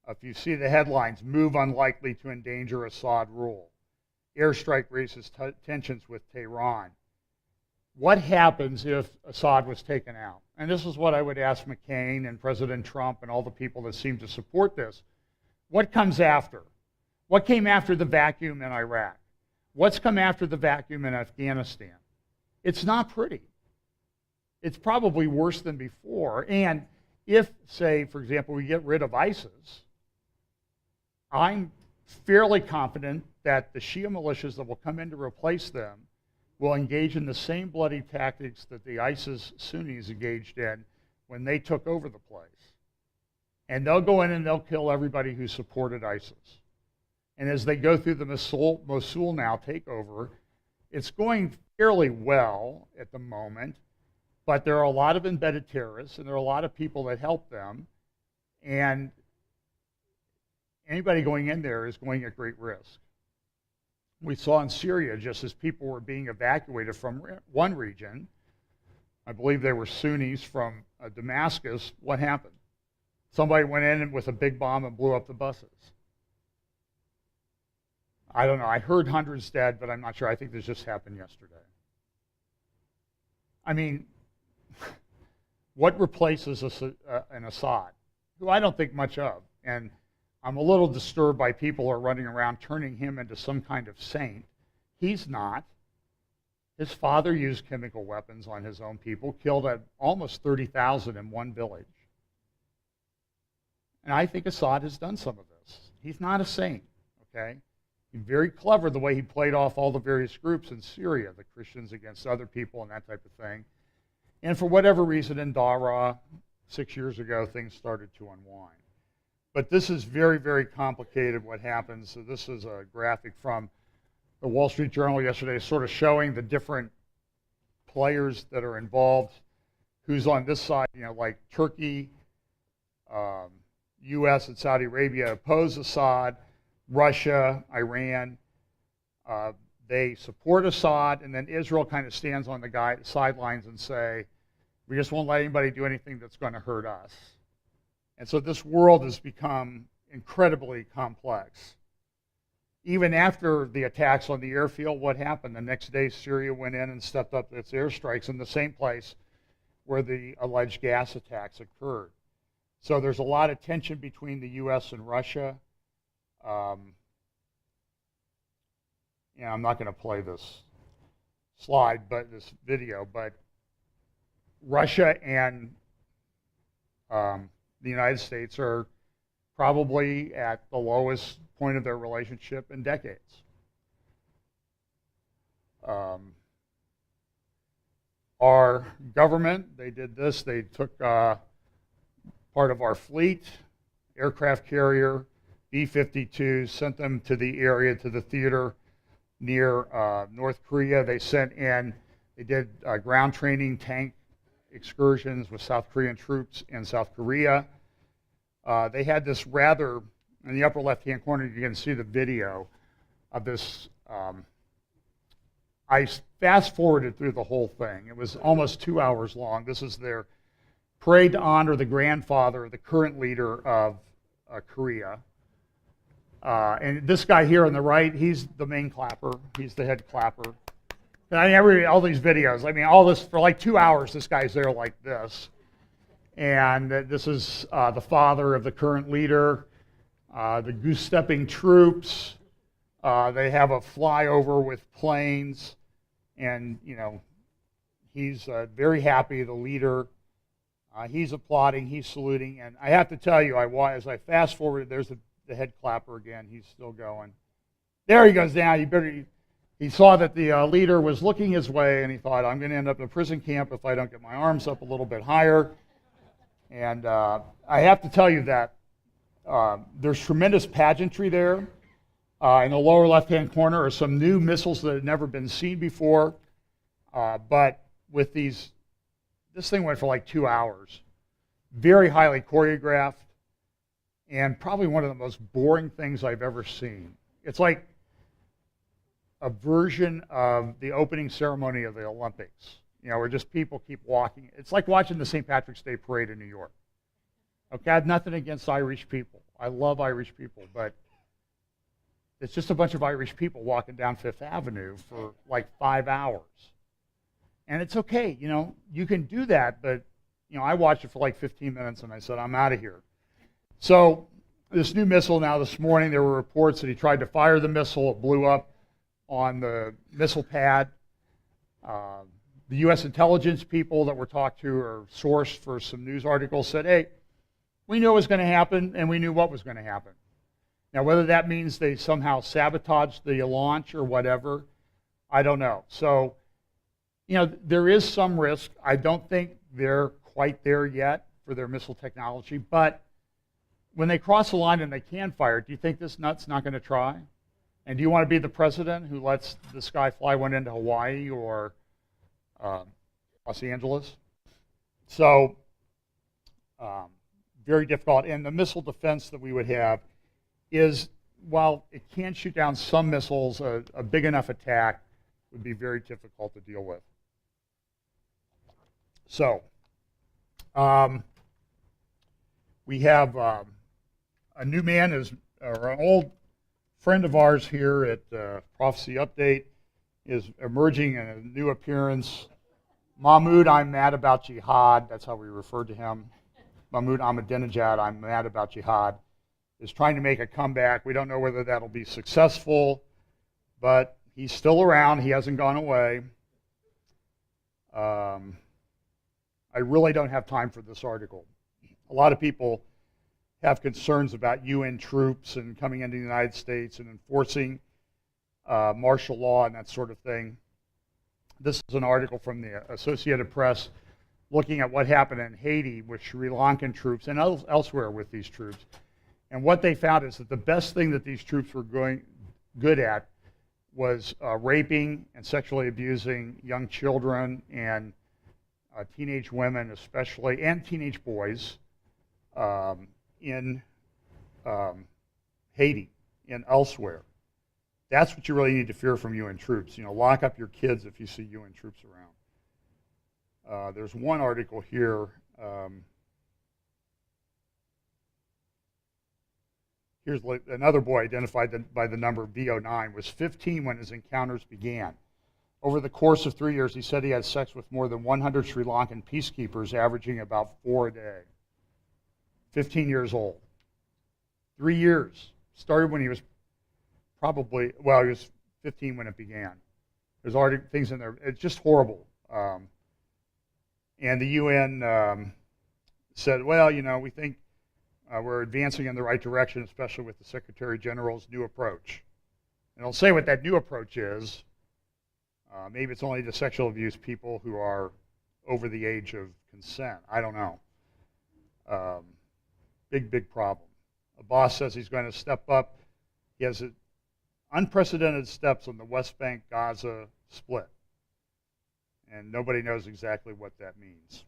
If you see the headlines, move unlikely to endanger Assad rule. Airstrike raises tensions with Tehran. What happens if Assad was taken out? And this is what I would ask McCain and President Trump and all the people that seem to support this. What comes after? What came after the vacuum in Iraq? What's come after the vacuum in Afghanistan? It's not pretty. It's probably worse than before. And if, say, for example, we get rid of ISIS, I'm fairly confident that the Shia militias that will come in to replace them will engage in the same bloody tactics that the ISIS Sunnis engaged in when they took over the place. And they'll go in and they'll kill everybody who supported ISIS. And as they go through the Mosul now takeover, it's going fairly well at the moment, but there are a lot of embedded terrorists and there are a lot of people that help them, and anybody going in there is going at great risk. We saw in Syria, just as people were being evacuated from one region, I believe they were Sunnis from Damascus, what happened? Somebody went in with a big bomb and blew up the buses. I don't know, I heard hundreds dead, but I'm not sure. I think this just happened yesterday. I mean, what replaces an Assad, who I don't think much of? And I'm a little disturbed by people who are running around turning him into some kind of saint. He's not. His father used chemical weapons on his own people, killed almost 30,000 in one village. And I think Assad has done some of this. He's not a saint, okay? He's very clever the way he played off all the various groups in Syria, the Christians against other people and that type of thing. And for whatever reason in Daraa, 6 years ago, things started to unwind. But this is very, very complicated what happens. So this is a graphic from the Wall Street Journal yesterday, sort of showing the different players that are involved, who's on this side, like Turkey, U.S. and Saudi Arabia oppose Assad, Russia, Iran, they support Assad, and then Israel kind of stands on the sidelines and say, we just won't let anybody do anything that's going to hurt us. And so this world has become incredibly complex. Even after the attacks on the airfield, what happened? The next day, Syria went in and stepped up its airstrikes in the same place where the alleged gas attacks occurred. So there's a lot of tension between the U.S. and Russia. I'm not going to play this slide, but this video, but Russia and the United States are probably at the lowest point of their relationship in decades. Our government, they did this. They took part of our fleet, aircraft carrier, B-52s, sent them to the area, to the theater near North Korea. They did ground training tank excursions with South Korean troops in South Korea. They had this rather, in the upper left-hand corner, you can see the video of this. I fast-forwarded through the whole thing. It was almost 2 hours long. This is their parade to honor the grandfather of the current leader of Korea. And this guy here on the right, he's the main clapper. He's the head clapper. And all these videos, all this, for like 2 hours, this guy's there like this. And this is the father of the current leader, the goose-stepping troops. They have a flyover with planes. And, he's very happy, the leader. He's applauding, he's saluting. And I have to tell you, as I fast-forwarded, there's the head clapper again. He's still going. There he goes down. He saw that the leader was looking his way, and he thought, I'm going to end up in a prison camp if I don't get my arms up a little bit higher. And I have to tell you that there's tremendous pageantry there. In the lower left-hand corner are some new missiles that had never been seen before. But with this thing went for like 2 hours. Very highly choreographed, and probably one of the most boring things I've ever seen. It's like a version of the opening ceremony of the Olympics, where just people keep walking. It's like watching the St. Patrick's Day parade in New York. Okay, I have nothing against Irish people. I love Irish people, but it's just a bunch of Irish people walking down Fifth Avenue for like 5 hours. And it's okay, you can do that, but I watched it for like 15 minutes and I said, I'm out of here. So this new missile now this morning, there were reports that he tried to fire the missile. It blew up on the missile pad. The U.S. intelligence people that were talked to or sourced for some news articles said, hey, we knew it was going to happen and we knew what was going to happen. Now, whether that means they somehow sabotaged the launch or whatever, I don't know. So, there is some risk. I don't think they're quite there yet for their missile technology, but when they cross the line and they can fire, do you think this nut's not going to try? And do you want to be the president who lets this guy fly one into Hawaii or Los Angeles? So, very difficult. And the missile defense that we would have is, while it can shoot down some missiles, a big enough attack would be very difficult to deal with. So, we have a new man, or an old friend of ours here at Prophecy Update, is emerging in a new appearance. Mahmoud, I'm mad about jihad. That's how we referred to him. Mahmoud Ahmadinejad, I'm mad about jihad, is trying to make a comeback. We don't know whether that'll be successful, but He's still around. He hasn't gone away. I really don't have time for this article. A lot of people have concerns about UN troops and coming into the United States and enforcing martial law and that sort of thing. This is an article from the Associated Press looking at what happened in Haiti with Sri Lankan troops and elsewhere with these troops. And what they found is that the best thing that these troops were good at was raping and sexually abusing young children and teenage women especially, and teenage boys in Haiti and elsewhere. That's what you really need to fear from UN troops. Lock up your kids if you see UN troops around. There's one article here. Here's another boy identified by the number VO9, was 15 when his encounters began. Over the course of 3 years, he said he had sex with more than 100 Sri Lankan peacekeepers, averaging about 4 a day. 15 years old. 3 years. Started when he was he was 15 when it began. There's already things in there. It's just horrible. And the UN said, well, we think we're advancing in the right direction, especially with the Secretary General's new approach. And I'll say what that new approach is. Maybe it's only to sexual abuse people who are over the age of consent. I don't know. Big problem. Abbas says he's going to step up. He has unprecedented steps on the West Bank Gaza split. And nobody knows exactly what that means.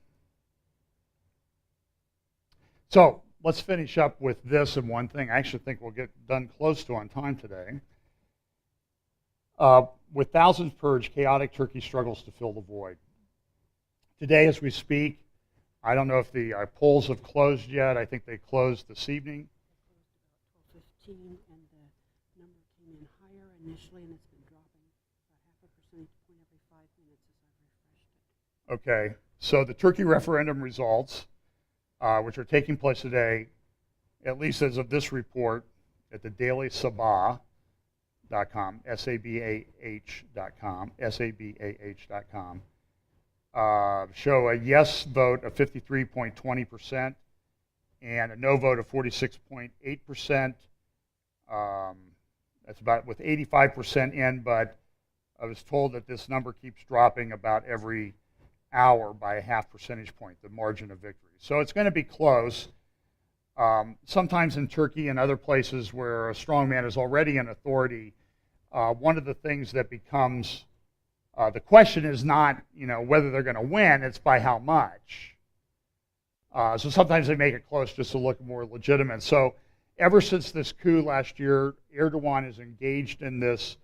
So let's finish up with this and one thing. I actually think we'll get done close to on time today. With thousands purged, chaotic Turkey struggles to fill the void. Today, as we speak, I don't know if the polls have closed yet. I think they closed this evening. They closed about 12:15, and the number came in higher initially, and it's been dropping about half a percentage point every 5 minutes as I've refreshed it. Okay, so the Turkey referendum results, which are taking place today, at least as of this report, at the Daily Sabah.com, sabah.com, sabah.com, show a yes vote of 53.20% and a no vote of 46.8%. That's about with 85% in, but I was told that this number keeps dropping about every hour by a half percentage point, the margin of victory. So it's going to be close. Sometimes in Turkey and other places where a strongman is already an authority, one of the things that becomes the question is not, whether they're going to win, it's by how much. So sometimes they make it close just to look more legitimate. So ever since this coup last year, Erdogan is engaged in these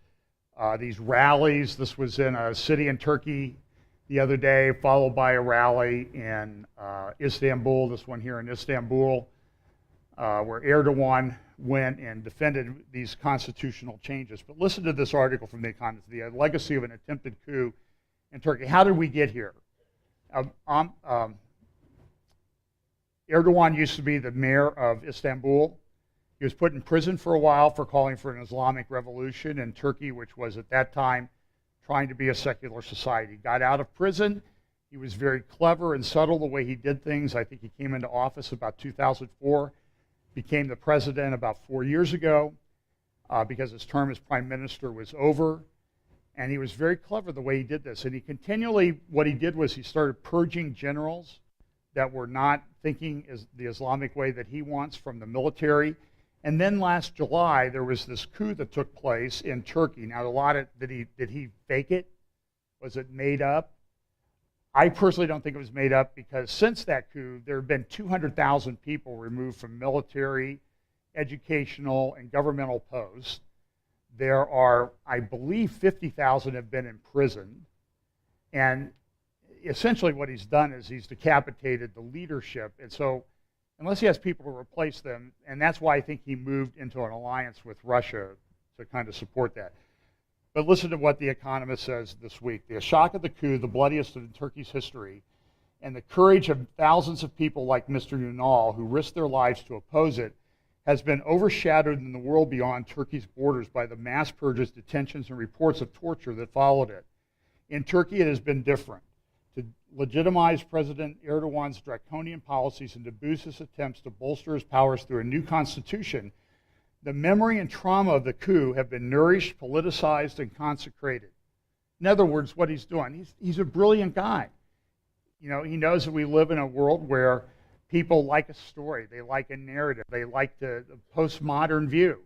rallies. This was in a city in Turkey the other day, followed by a rally in Istanbul, this one here in Istanbul, where Erdogan went and defended these constitutional changes. But listen to this article from The Economist, the legacy of an attempted coup in Turkey. How did we get here? Erdogan used to be the mayor of Istanbul. He was put in prison for a while for calling for an Islamic revolution in Turkey, which was at that time trying to be a secular society. Got out of prison. He was very clever and subtle the way he did things. I think he came into office about 2004, became the president about 4 years ago because his term as prime minister was over. And he was very clever the way he did this. And he continually, what he did was he started purging generals that were not thinking as the Islamic way that he wants from the military. And then last July, there was this coup that took place in Turkey. Now, did he fake it? Was it made up? I personally don't think it was made up because since that coup, there have been 200,000 people removed from military, educational, and governmental posts. There are, I believe, 50,000 have been imprisoned. And essentially what he's done is he's decapitated the leadership. And so unless he has people to replace them, and that's why I think he moved into an alliance with Russia to kind of support that. But listen to what The Economist says this week. The shock of the coup, the bloodiest in Turkey's history, and the courage of thousands of people like Mr. Ünal who risked their lives to oppose it, has been overshadowed in the world beyond Turkey's borders by the mass purges, detentions, and reports of torture that followed it. In Turkey, it has been different. To legitimize President Erdogan's draconian policies and to boost his attempts to bolster his powers through a new constitution, the memory and trauma of the coup have been nourished, politicized, and consecrated. In other words, what he's doing, he's a brilliant guy. You know, he knows that we live in a world where people like a story, they like a narrative, they like the postmodern view.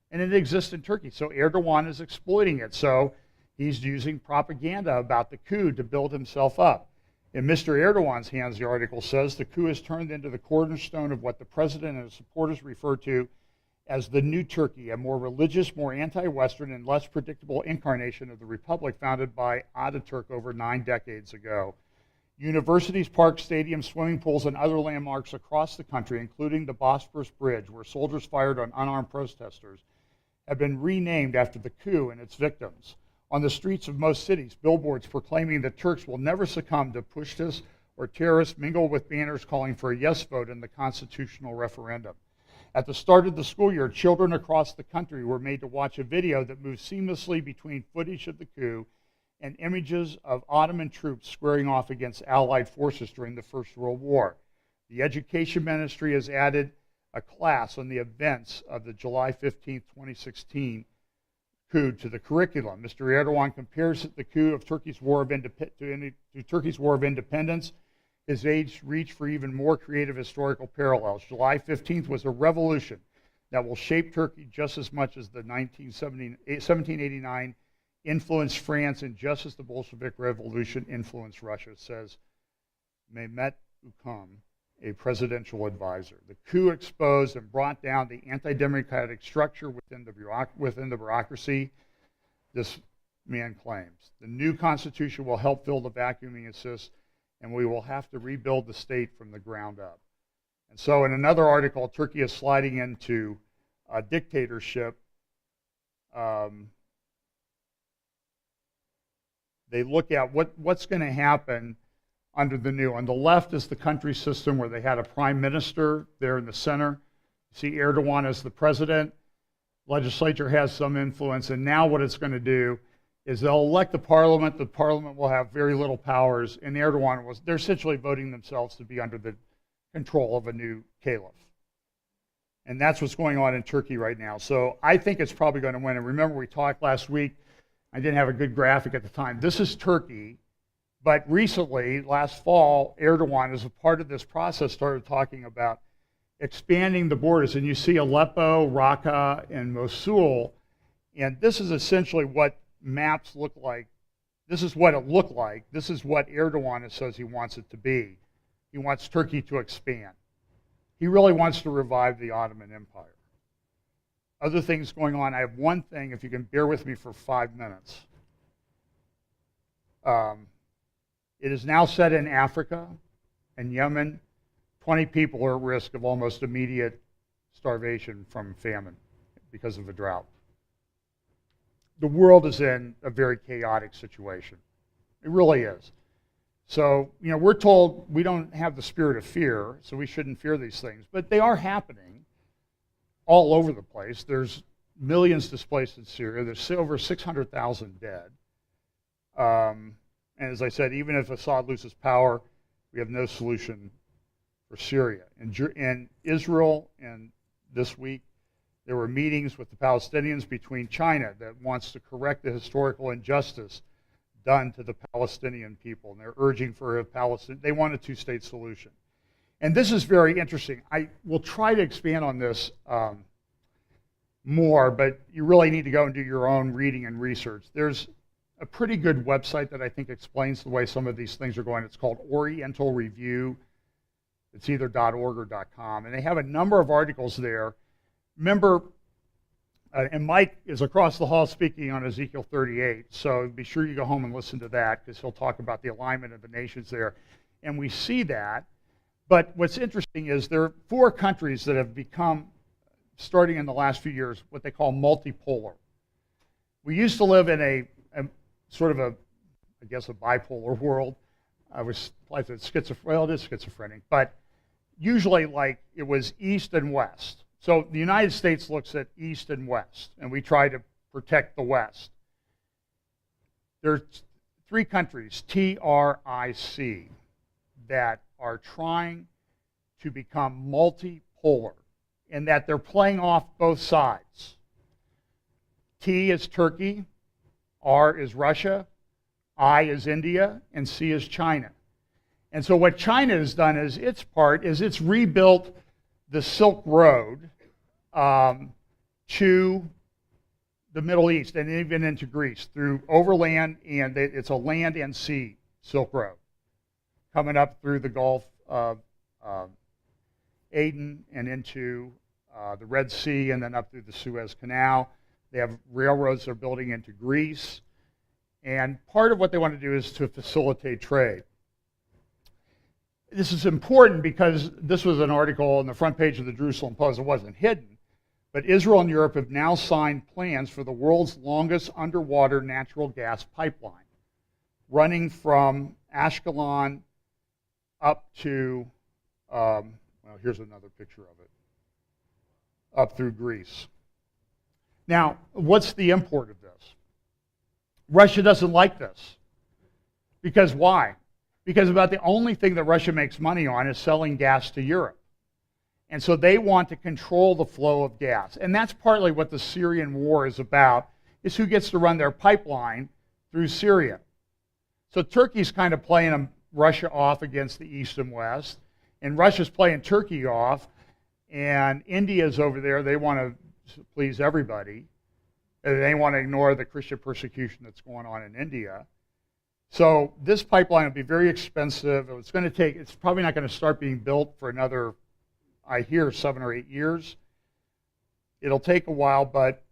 And it exists in Turkey. So Erdogan is exploiting it. So he's using propaganda about the coup to build himself up. In Mr. Erdogan's hands, the article says, the coup has turned into the cornerstone of what the president and his supporters refer to as the new Turkey, a more religious, more anti-Western, and less predictable incarnation of the republic founded by Ataturk over 9 decades ago. Universities, parks, stadiums, swimming pools, and other landmarks across the country, including the Bosphorus Bridge, where soldiers fired on unarmed protesters, have been renamed after the coup and its victims. On the streets of most cities, billboards proclaiming that Turks will never succumb to pushtis or terrorists mingle with banners calling for a yes vote in the constitutional referendum. At the start of the school year, children across the country were made to watch a video that moved seamlessly between footage of the coup and images of Ottoman troops squaring off against Allied forces during the First World War. The Education Ministry has added a class on the events of the July 15, 2016 coup to the curriculum. Mr. Erdogan compares the coup of Turkey's war of Turkey's War of Independence. His age reached for even more creative historical parallels. July 15th was a revolution that will shape Turkey just as much as the 1789 influenced France and just as the Bolshevik Revolution influenced Russia, says Mehmet Ukum, a presidential advisor. The coup exposed and brought down the anti-democratic structure within the bureaucracy, this man claims. The new constitution will help fill the vacuum, he insists, and we will have to rebuild the state from the ground up. And so in another article, Turkey is sliding into a dictatorship. They look at what's going to happen under the new. On the left is the country system where they had a prime minister there in the center. You see Erdogan as the president. Legislature has some influence, and now what it's going to do is they'll elect the parliament. The parliament will have very little powers, and they're essentially voting themselves to be under the control of a new caliph. And that's what's going on in Turkey right now. So I think it's probably going to win. And remember, we talked last week, I didn't have a good graphic at the time. This is Turkey, but recently, last fall, Erdogan, as a part of this process, started talking about expanding the borders. And you see Aleppo, Raqqa, and Mosul. And this is essentially what maps look like. This is what it looked like. This is what Erdogan says he wants it to be. He wants Turkey to expand. He really wants to revive the Ottoman Empire. Other things going on. I have one thing, if you can bear with me for 5 minutes. It is now set in Africa and Yemen. 20 people are at risk of almost immediate starvation from famine because of a drought. The world is in a very chaotic situation. It really is. So, you know, we're told we don't have the spirit of fear, so we shouldn't fear these things. But they are happening all over the place. There's millions displaced in Syria. There's over 600,000 dead. And as I said, even if Assad loses power, we have no solution for Syria. In Israel, and this week, there were meetings with the Palestinians between China that wants to correct the historical injustice done to the Palestinian people. And they're urging for they want a two-state solution. And this is very interesting. I will try to expand on this more, but you really need to go and do your own reading and research. There's a pretty good website that I think explains the way some of these things are going. It's called Oriental Review. It's either .org or .com. And they have a number of articles there. Remember, and Mike is across the hall speaking on Ezekiel 38, so be sure you go home and listen to that because he'll talk about the alignment of the nations there. And we see that. But what's interesting is there are 4 countries that have become, starting in the last few years, what they call multipolar. We used to live in a sort of a bipolar world. I was like schizophrenic, well, it is schizophrenic, but usually like it was east and west. So the United States looks at East and West, and we try to protect the West. There's 3 countries, TRIC, that are trying to become multipolar, in that they're playing off both sides. T is Turkey, R is Russia, I is India, and C is China. And so what China has done is its part is it's rebuilt the Silk Road to the Middle East and even into Greece through overland, and it's a land and sea Silk Road coming up through the Gulf of Aden and into the Red Sea and then up through the Suez Canal. They have railroads they're building into Greece. And part of what they want to do is to facilitate trade. This is important because this was an article on the front page of the Jerusalem Post. It wasn't hidden. But Israel and Europe have now signed plans for the world's longest underwater natural gas pipeline, running from Ashkelon up to, well, here's another picture of it, up through Greece. Now, what's the import of this? Russia doesn't like this. Because why? Because about the only thing that Russia makes money on is selling gas to Europe. And so they want to control the flow of gas. And that's partly what the Syrian war is about, is who gets to run their pipeline through Syria. So Turkey's kind of playing Russia off against the East and West, and Russia's playing Turkey off, and India's over there. They want to please everybody. They want to ignore the Christian persecution that's going on in India. So this pipeline will be very expensive. It's probably not going to start being built for another, I hear, 7 or 8 years. It'll take a while, but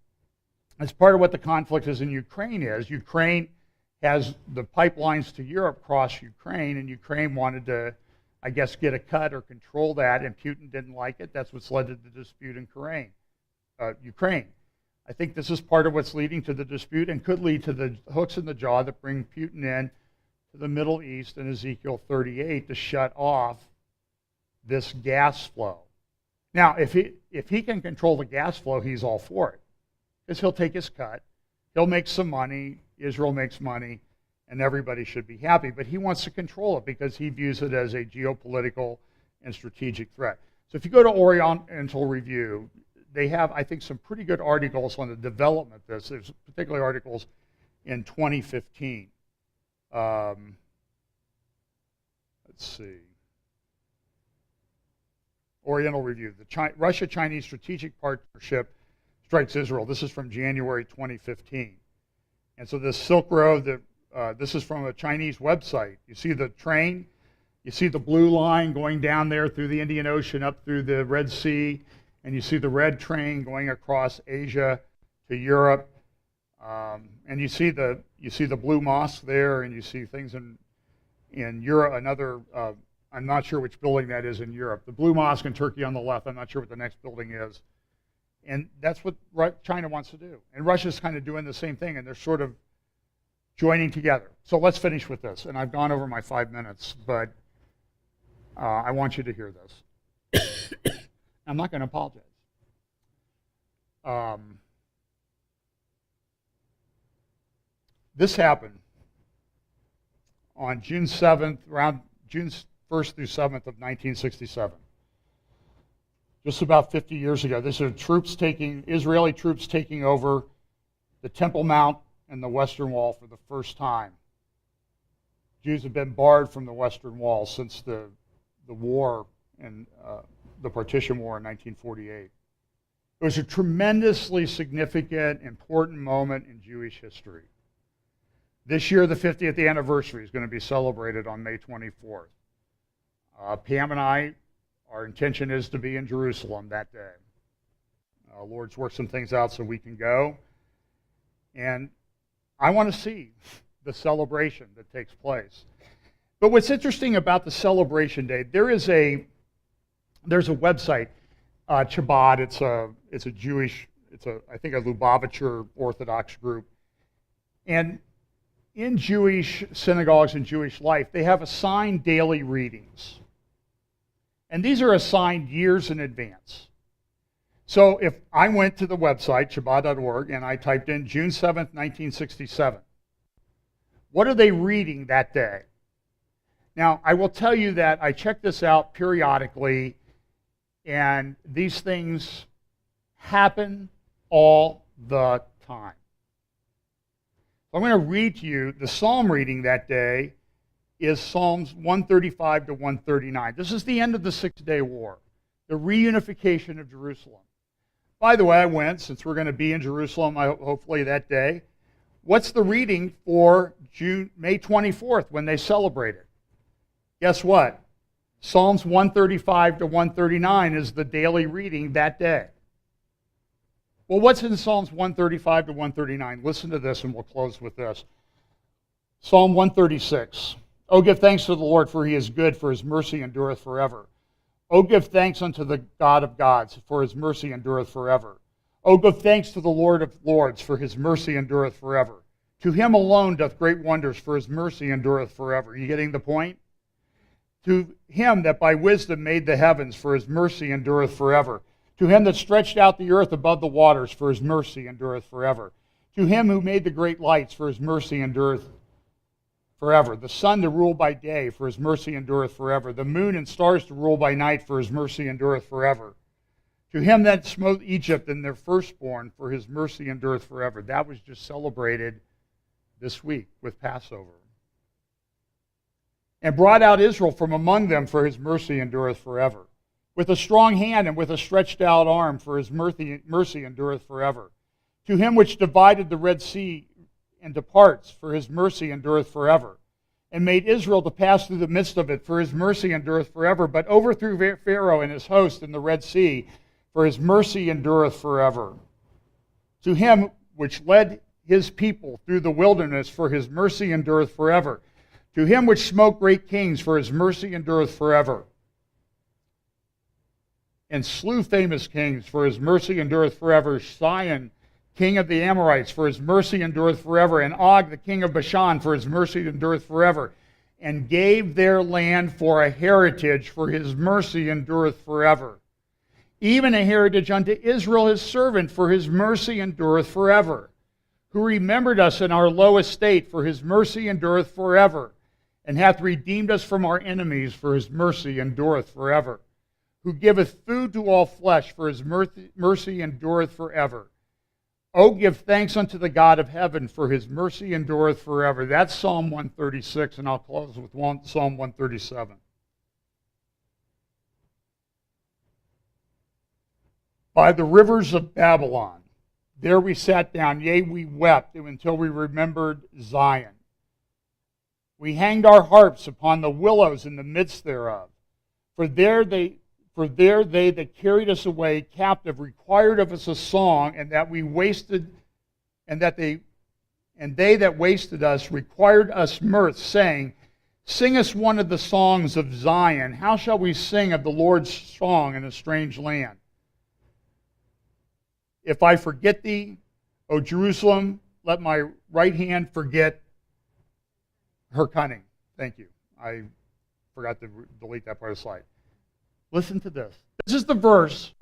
as part of what the conflict is in Ukraine has the pipelines to Europe cross Ukraine, and Ukraine wanted to, I guess, get a cut or control that, and Putin didn't like it. That's what's led to the dispute in Ukraine. I think this is part of what's leading to the dispute and could lead to the hooks in the jaw that bring Putin in to the Middle East in Ezekiel 38 to shut off this gas flow. Now, if he can control the gas flow, he's all for it, because he'll take his cut. He'll make some money. Israel makes money, and everybody should be happy. But he wants to control it because he views it as a geopolitical and strategic threat. So if you go to Oriental Review, they have, I think, some pretty good articles on the development of this. There's particularly articles in 2015. Let's see. Oriental Review, the Russia-Chinese Strategic Partnership strikes Israel. This is from January 2015. And so this Silk Road, this is from a Chinese website. You see the train, you see the blue line going down there through the Indian Ocean up through the Red Sea, and you see the red train going across Asia to Europe, and you see the blue mosque there, and you see things in Europe. Another, I'm not sure which building that is in Europe. The blue mosque in Turkey on the left. I'm not sure what the next building is, and that's what China wants to do. And Russia's kind of doing the same thing, and they're sort of joining together. So let's finish with this. And I've gone over my 5 minutes, but I want you to hear this. I'm not going to apologize. This happened on June 7th, around June 1st through 7th of 1967. Just about 50 years ago. This is Israeli troops taking over the Temple Mount and the Western Wall for the first time. Jews have been barred from the Western Wall since the war and the Partition War in 1948. It was a tremendously significant, important moment in Jewish history. This year, the 50th anniversary is going to be celebrated on May 24th. Pam and I, our intention is to be in Jerusalem that day. Lord's worked some things out so we can go. And I want to see the celebration that takes place. But what's interesting about the celebration day, there's a website, Chabad. It's a Jewish, I think a Lubavitcher Orthodox group. And in Jewish synagogues and Jewish life, they have assigned daily readings. And these are assigned years in advance. So if I went to the website, Shabbat.org, and I typed in June 7th, 1967, what are they reading that day? Now, I will tell you that I check this out periodically, and these things happen all the time. I'm going to read to you the psalm reading that day is Psalms 135 to 139. This is the end of the Six-Day War, the reunification of Jerusalem. By the way, I went, since we're going to be in Jerusalem hopefully that day. What's the reading for May 24th when they celebrate it? Guess what? Psalms 135 to 139 is the daily reading that day. Well, what's in Psalms 135 to 139? Listen to this and we'll close with this. Psalm 136. Oh, give thanks to the Lord, for he is good, for his mercy endureth forever. Oh, give thanks unto the God of gods, for his mercy endureth forever. Oh, give thanks to the Lord of lords, for his mercy endureth forever. To him alone doth great wonders, for his mercy endureth forever. You getting the point? To him that by wisdom made the heavens, for his mercy endureth forever. To him that stretched out the earth above the waters, for his mercy endureth forever. To him who made the great lights, for his mercy endureth forever. The sun to rule by day, for his mercy endureth forever. The moon and stars to rule by night, for his mercy endureth forever. To him that smote Egypt and their firstborn, for his mercy endureth forever. That was just celebrated this week with Passover. And brought out Israel from among them, for his mercy endureth forever. With a strong hand and with a stretched out arm, for his mercy endureth forever. To him which divided the Red Sea and departs, for his mercy endureth forever. And made Israel to pass through the midst of it, for his mercy endureth forever. But overthrew Pharaoh and his host in the Red Sea, for his mercy endureth forever. To him which led his people through the wilderness, for his mercy endureth forever. To him which smote great kings, for his mercy endureth forever. And slew famous kings, for his mercy endureth forever. Sihon, king of the Amorites, for his mercy endureth forever. And Og, the king of Bashan, for his mercy endureth forever. And gave their land for a heritage, for his mercy endureth forever. Even a heritage unto Israel his servant, for his mercy endureth forever. Who remembered us in our low estate, for his mercy endureth forever. And hath redeemed us from our enemies, for his mercy endureth forever. Who giveth food to all flesh, for his mercy endureth forever. Oh, give thanks unto the God of heaven, for his mercy endureth forever. That's Psalm 136, and I'll close with Psalm 137. By the rivers of Babylon, there we sat down, yea, we wept until we remembered Zion. We hanged our harps upon the willows in the midst thereof. For there they that carried us away captive required of us a song, and they that wasted us required us mirth, saying, Sing us one of the songs of Zion. How shall we sing of the Lord's song in a strange land? If I forget thee, O Jerusalem, let my right hand forget her cunning. Thank you. I forgot to delete that part of the slide. Listen to this. This is the verse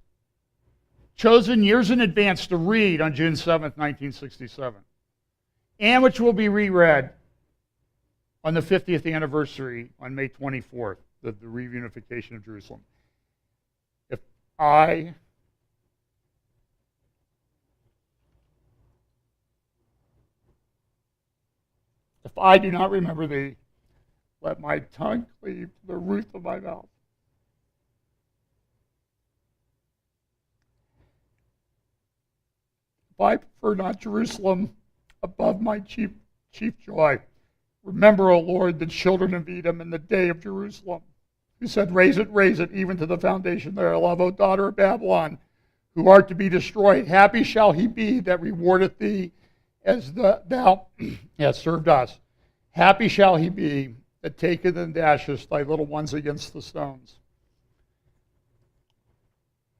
chosen years in advance to read on June 7th, 1967, and which will be reread on the 50th anniversary on May 24th, the reunification of Jerusalem. If I do not remember thee, let my tongue cleave to the roof of my mouth. If I prefer not Jerusalem above my chief joy, remember, O Lord, the children of Edom in the day of Jerusalem, who said, raise it, even to the foundation thereof, O daughter of Babylon, who art to be destroyed. Happy shall he be that rewardeth thee as thou hast served us. Happy shall he be that taketh and dasheth thy little ones against the stones.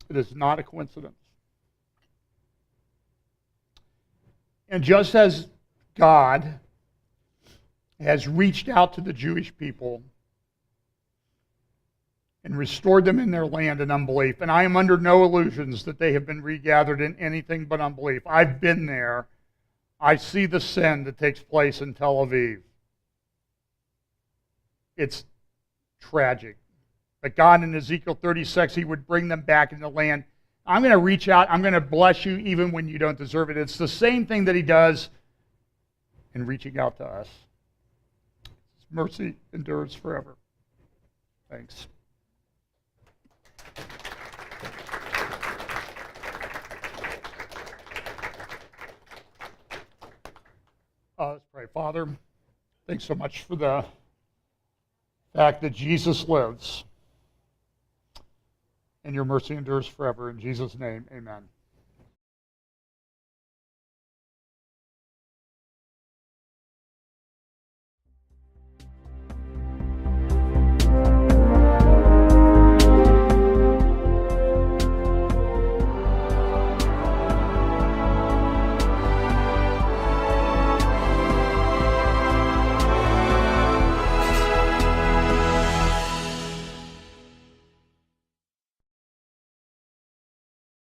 It is not a coincidence. And just as God has reached out to the Jewish people and restored them in their land in unbelief. And I am under no illusions that they have been regathered in anything but unbelief. I've been there. I see the sin that takes place in Tel Aviv. It's tragic. But God in Ezekiel 36, he would bring them back into the land. I'm going to reach out. I'm going to bless you even when you don't deserve it. It's the same thing that he does in reaching out to us. His mercy endures forever. Thanks. Let's pray. Father, thanks so much for the fact that Jesus lives and your mercy endures forever. In Jesus' name, amen.